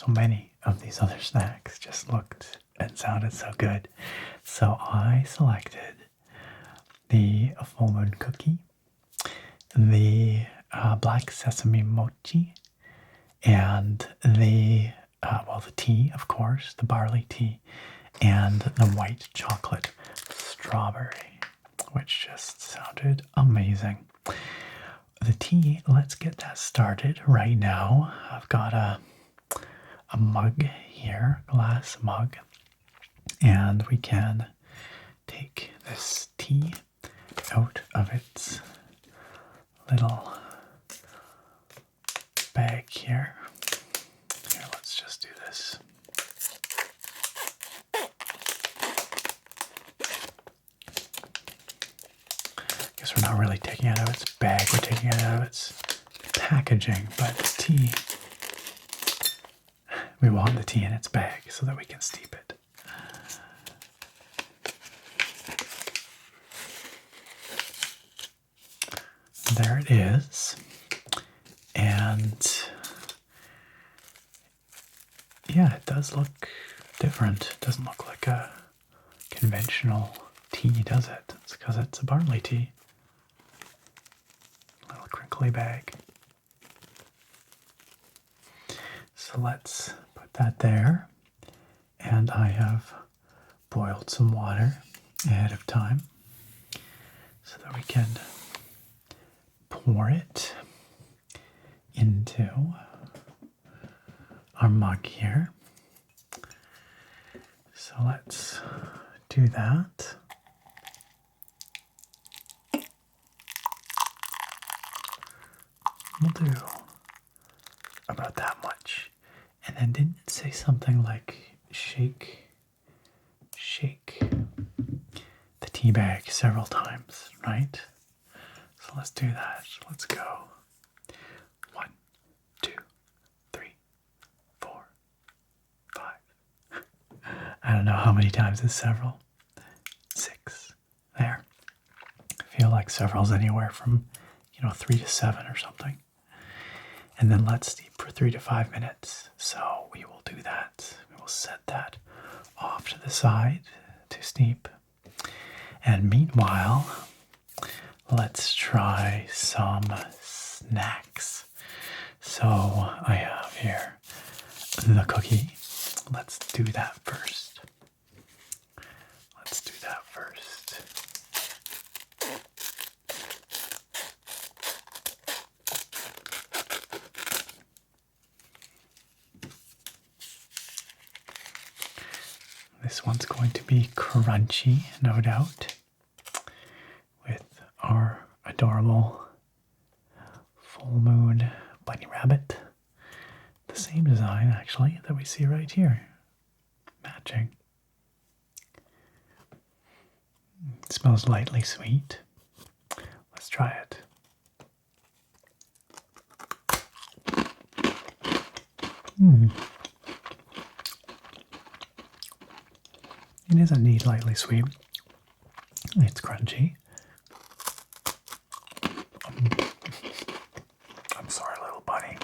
many of these other snacks just looked and sounded so good. So I selected the full moon cookie, the black sesame mochi, and the well, the tea, of course, the barley tea, and the white chocolate strawberry, which just sounded amazing. The tea, let's get that started right now. I've got a mug here, glass mug, and we can take this tea out of its little bag here. Here, let's just do this. Guess we're not really taking it out of its bag, we're taking it out of its packaging, but tea, we want the tea in its bag so that we can steep it. There it is. And yeah, it does look different. It doesn't look like a conventional tea, does it? It's because it's a barley tea. Little crinkly bag. So let's put that there. And I have boiled some water ahead of time so that we can pour it into our mug here. So let's do that. We'll do about that much. And then didn't it say something like shake the tea bag several times, right? So let's do that. Let's go. 1, 2, 3, 4, 5. I don't know how many times is several. 6. There. I feel like several's anywhere from, 3 to 7 or something. And then let's steep for 3 to 5 minutes. So we will do that. We will set that off to the side to steep. And meanwhile, let's try some snacks. So I have here the cookie. Let's do that first. This one's going to be crunchy, no doubt, with our adorable full moon bunny rabbit. The same design, actually, that we see right here. Matching. It smells lightly sweet. Let's try it. It is indeed lightly sweet. It's crunchy. I'm sorry, little bunny.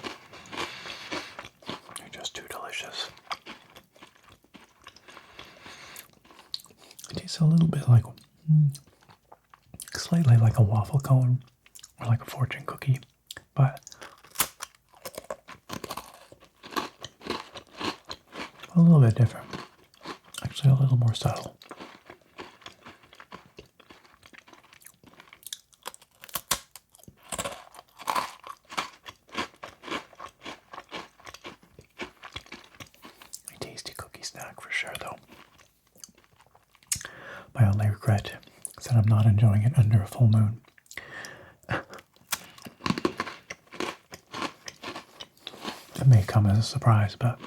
You're just too delicious. It tastes a little bit like, slightly like a waffle cone or like a fortune cookie, but a little bit different. Actually, a little more subtle. A tasty cookie snack for sure, though. My only regret is that I'm not enjoying it under a full moon. It may come as a surprise, but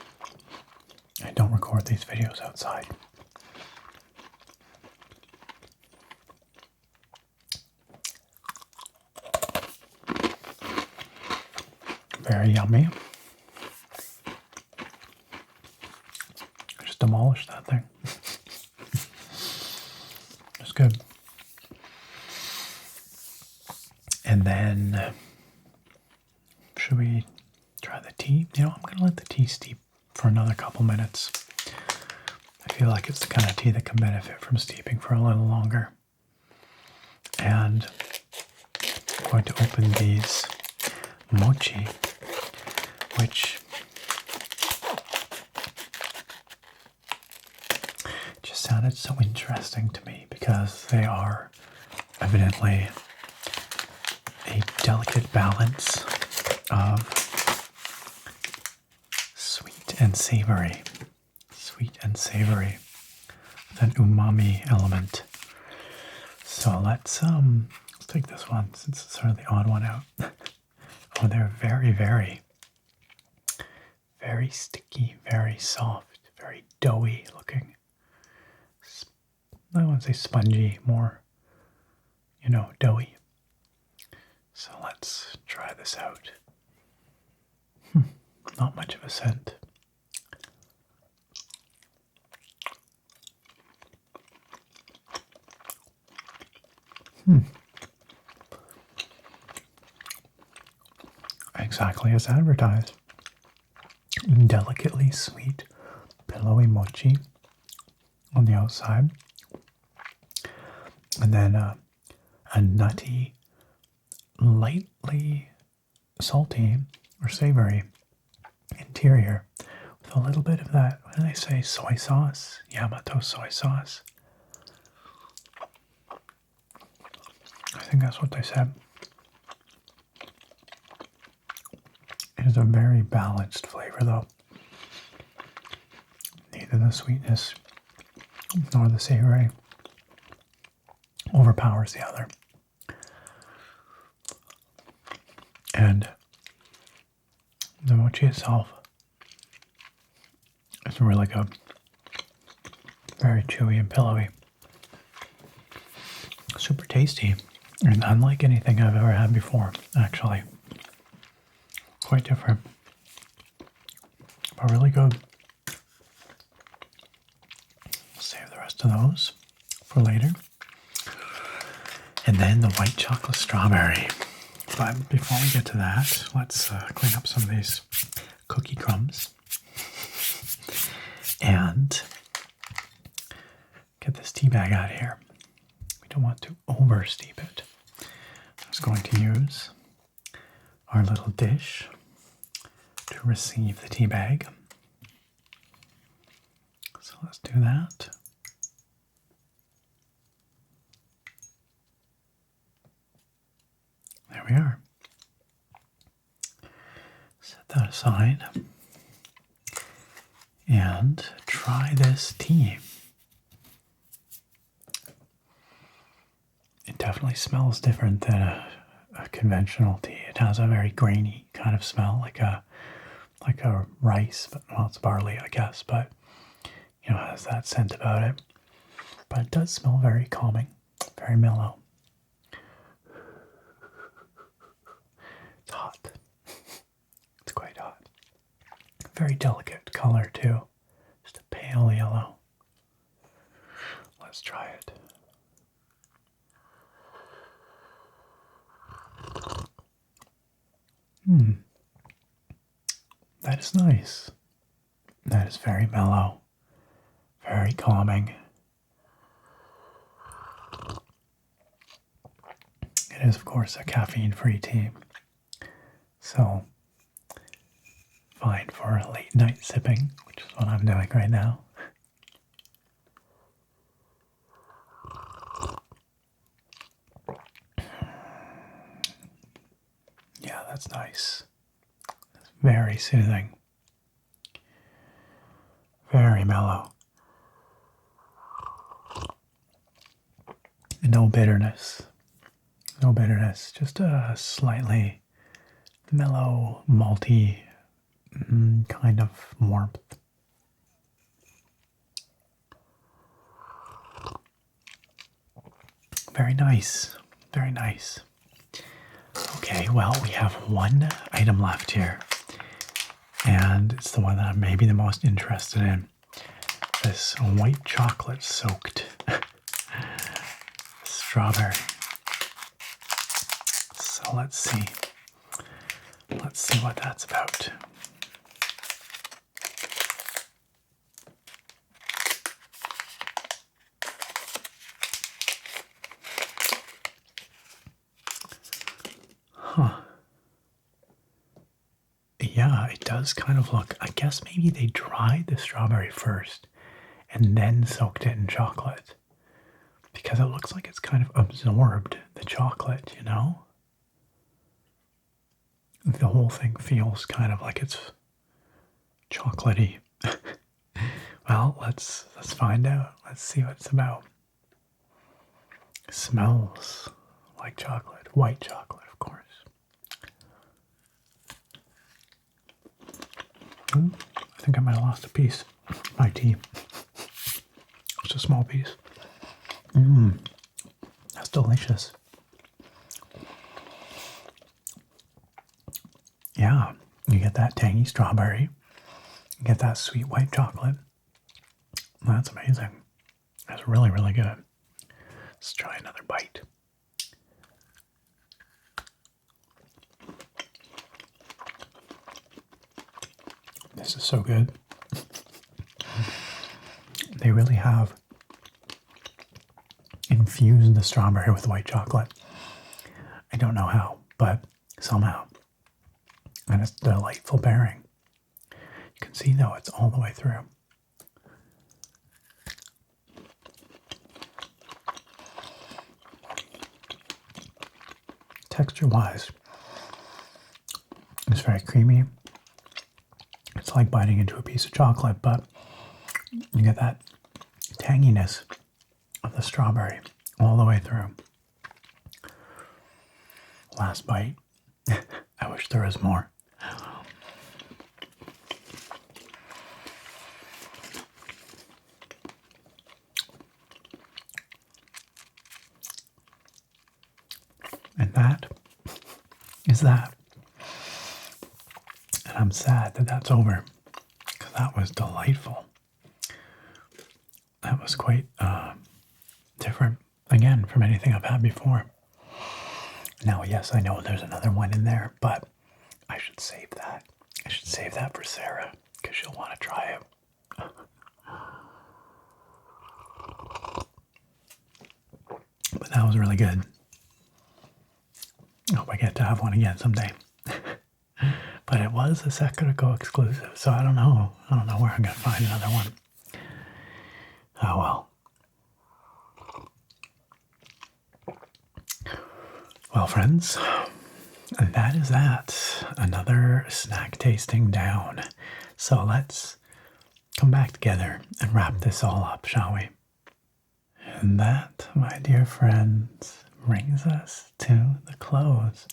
I don't record these videos outside. Very yummy. I just demolished that thing. It's good. And then, should we try the tea? I'm going to let the tea steep for another couple minutes. I feel like it's the kind of tea that can benefit from steeping for a little longer. And I'm going to open these mochi, which sounded so interesting to me because they are evidently a delicate balance of sweet and savory with an umami element. So let's take this one since it's sort of the odd one out. Oh, they're very, very, very sticky, very soft, very doughy looking. I don't want to say spongy, more, doughy. So let's try this out. Not much of a scent. Exactly as advertised. Delicately sweet, pillowy mochi on the outside. And then a nutty, lightly salty or savory interior with a little bit of that, what do they say, soy sauce? Yamato soy sauce. I think that's what they said. It is a very balanced flavor though. Neither the sweetness nor the savory overpowers the other. And the mochi itself is really good. Very chewy and pillowy. Super tasty. And unlike anything I've ever had before, actually. Quite different. But really good. Save the rest of those for later. And then the white chocolate strawberry. But before we get to that, let's clean up some of these cookie crumbs. And get this tea bag out of here. We don't want to over steep it. I was going to use our little dish to receive the tea bag. So let's do that. There we are. Set that aside and try this tea. It definitely smells different than a conventional tea. It has a very grainy kind of smell, like a rice, but well, it's barley, I guess, but it has that scent about it. But it does smell very calming, very mellow. It's hot. It's quite hot. Very delicate color too. Just a pale yellow. Let's try it. That is nice. That is very mellow. Very calming. It is, of course, a caffeine-free tea. So, fine for late night sipping, which is what I'm doing right now. Yeah, that's nice. It's very soothing. Very mellow. No bitterness. No bitterness. Just a slightly mellow, malty kind of warmth. Very nice. Very nice. Okay, well, we have one item left here. And it's the one that I'm maybe the most interested in. This white chocolate soaked strawberry. So let's see. Let's see what that's about. Huh. Yeah, it does kind of look, I guess maybe they dried the strawberry first and then soaked it in chocolate. Because it looks like it's kind of absorbed the chocolate, you know? The whole thing feels kind of like it's chocolatey. Well, let's find out. Let's see what it's about. It smells like chocolate. White chocolate, of course. I think I might have lost a piece of my tea. Just a small piece. That's delicious. Yeah, you get that tangy strawberry. You get that sweet white chocolate. That's amazing. That's really, really good. Let's try another bite. This is so good. They really have infused the strawberry with white chocolate. I don't know how, but somehow. And it's a delightful pairing. You can see, though, it's all the way through. Texture-wise, it's very creamy. It's like biting into a piece of chocolate, but you get that tanginess of the strawberry all the way through. Last bite. I wish there was more. And that is that. And I'm sad that that's over, because that was delightful. That was quite different, again, from anything I've had before. Now, yes, I know there's another one in there, but I should save that. I should save that for Sarah, because she'll want to try it. But that was really good. I hope I get to have one again someday. But it was a Sakuraco exclusive, so I don't know. I don't know where I'm going to find another one. Oh well. Well, friends, that is that. Another snack tasting down. So let's come back together and wrap this all up, shall we? And that, my dear friends, brings us to the close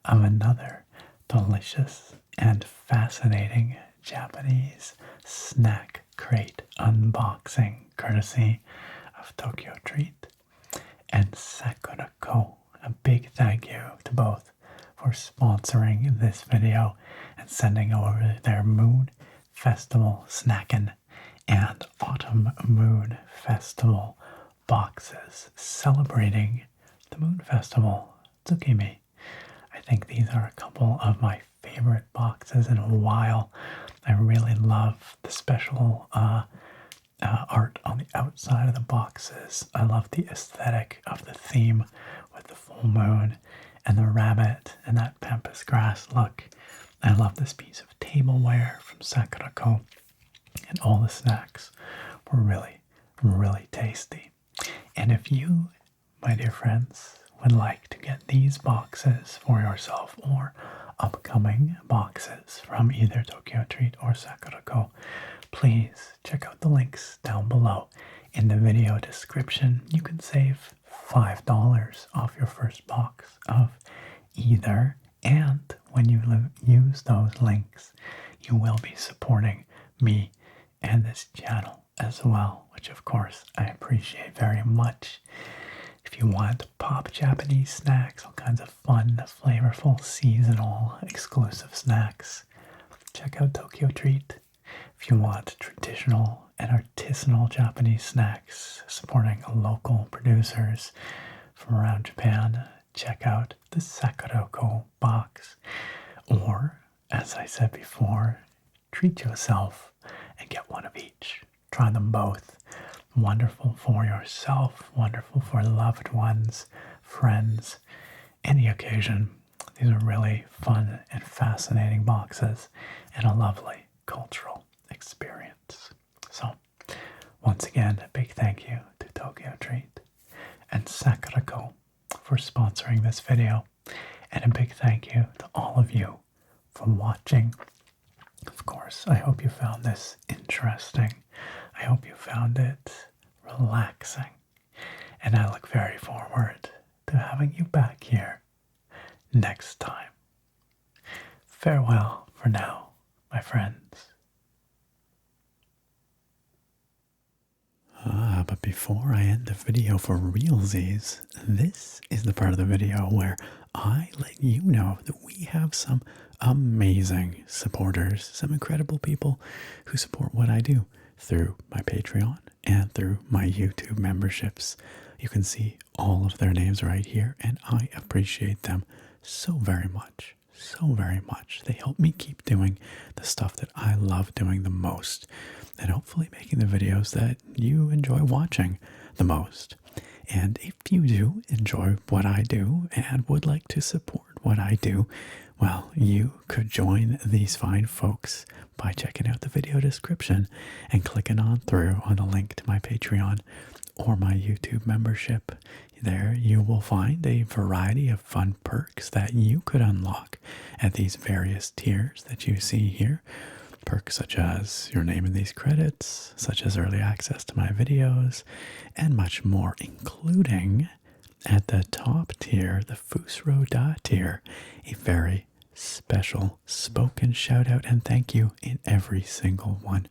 of another delicious and fascinating Japanese snack crate unboxing courtesy of TokyoTreat and Sakuraco. A big thank you to both for sponsoring this video and sending over their Moon Festival Snackin and Autumn Moon Festival boxes celebrating the Moon Festival tsukimi. I think these are a couple of my favorite boxes in a while. I really love the special art on the outside of the boxes. I love the aesthetic of the theme with the full moon and the rabbit and that pampas grass look. I love this piece of tableware from Sakuraco, and all the snacks were really, really tasty. And if you, my dear friends, would like to get these boxes for yourself or upcoming boxes from either TokyoTreat or Sakuraco, please check out the links down below in the video description. You can save $5 off your first box of either, and when you use those links, you will be supporting me and this channel as well, which of course I appreciate very much. If you want pop Japanese snacks, all kinds of fun, flavorful, seasonal, exclusive snacks, check out TokyoTreat. If you want traditional and artisanal Japanese snacks supporting local producers from around Japan, check out the Sakuraco box. Or, as I said before, treat yourself and get one of each. Try them both. Wonderful for yourself, wonderful for loved ones, friends, any occasion. These are really fun and fascinating boxes and a lovely cultural experience. So, once enjoying this video. And a big thank you to all of you for watching. Of course, I hope you found this interesting. I hope you found it relaxing. And I look very forward to having you back here next time. Farewell for now, my friends. But before I end the video for realsies, this is the part of the video where I let you know that we have some amazing supporters, some incredible people who support what I do through my Patreon and through my YouTube memberships. You can see all of their names right here, and I appreciate them so very much. So very much. They help me keep doing the stuff that I love doing the most, and hopefully making the videos that you enjoy watching the most. And if you do enjoy what I do and would like to support what I do, well, you could join these fine folks by checking out the video description and clicking on through on the link to my Patreon or my YouTube membership. There you will find a variety of fun perks that you could unlock at these various tiers that you see here. Perks such as your name in these credits, such as early access to my videos, and much more, including at the top tier, the Fusro Da tier, a very special spoken shout out and thank you in every single one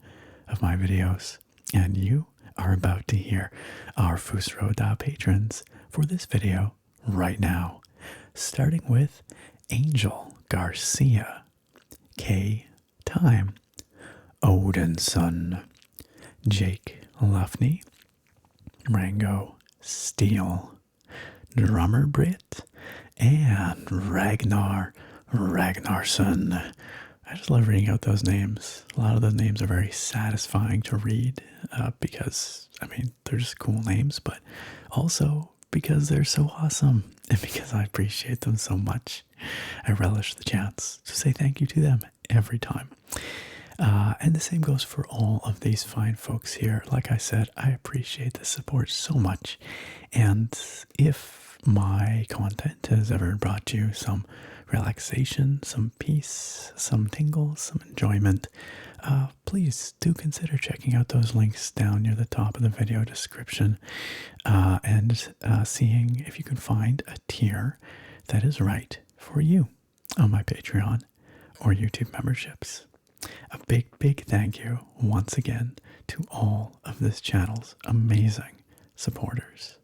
of my videos. And you are about to hear our Fusro Da patrons for this video right now, starting with Angel Garcia, K Time, Odinson, Jake Luffney, Rango Steele, Drummer Brit, and Ragnar Ragnarsson. I just love reading out those names. A lot of those names are very satisfying to read because, I mean, they're just cool names, but also because they're so awesome and because I appreciate them so much. I relish the chance to say thank you to them every time. And the same goes for all of these fine folks here. Like I said, I appreciate the support so much. And if my content has ever brought you some relaxation, some peace, some tingles, some enjoyment, please do consider checking out those links down near the top of the video description and seeing if you can find a tier that is right for you on my Patreon or YouTube memberships. A big, big thank you once again to all of this channel's amazing supporters.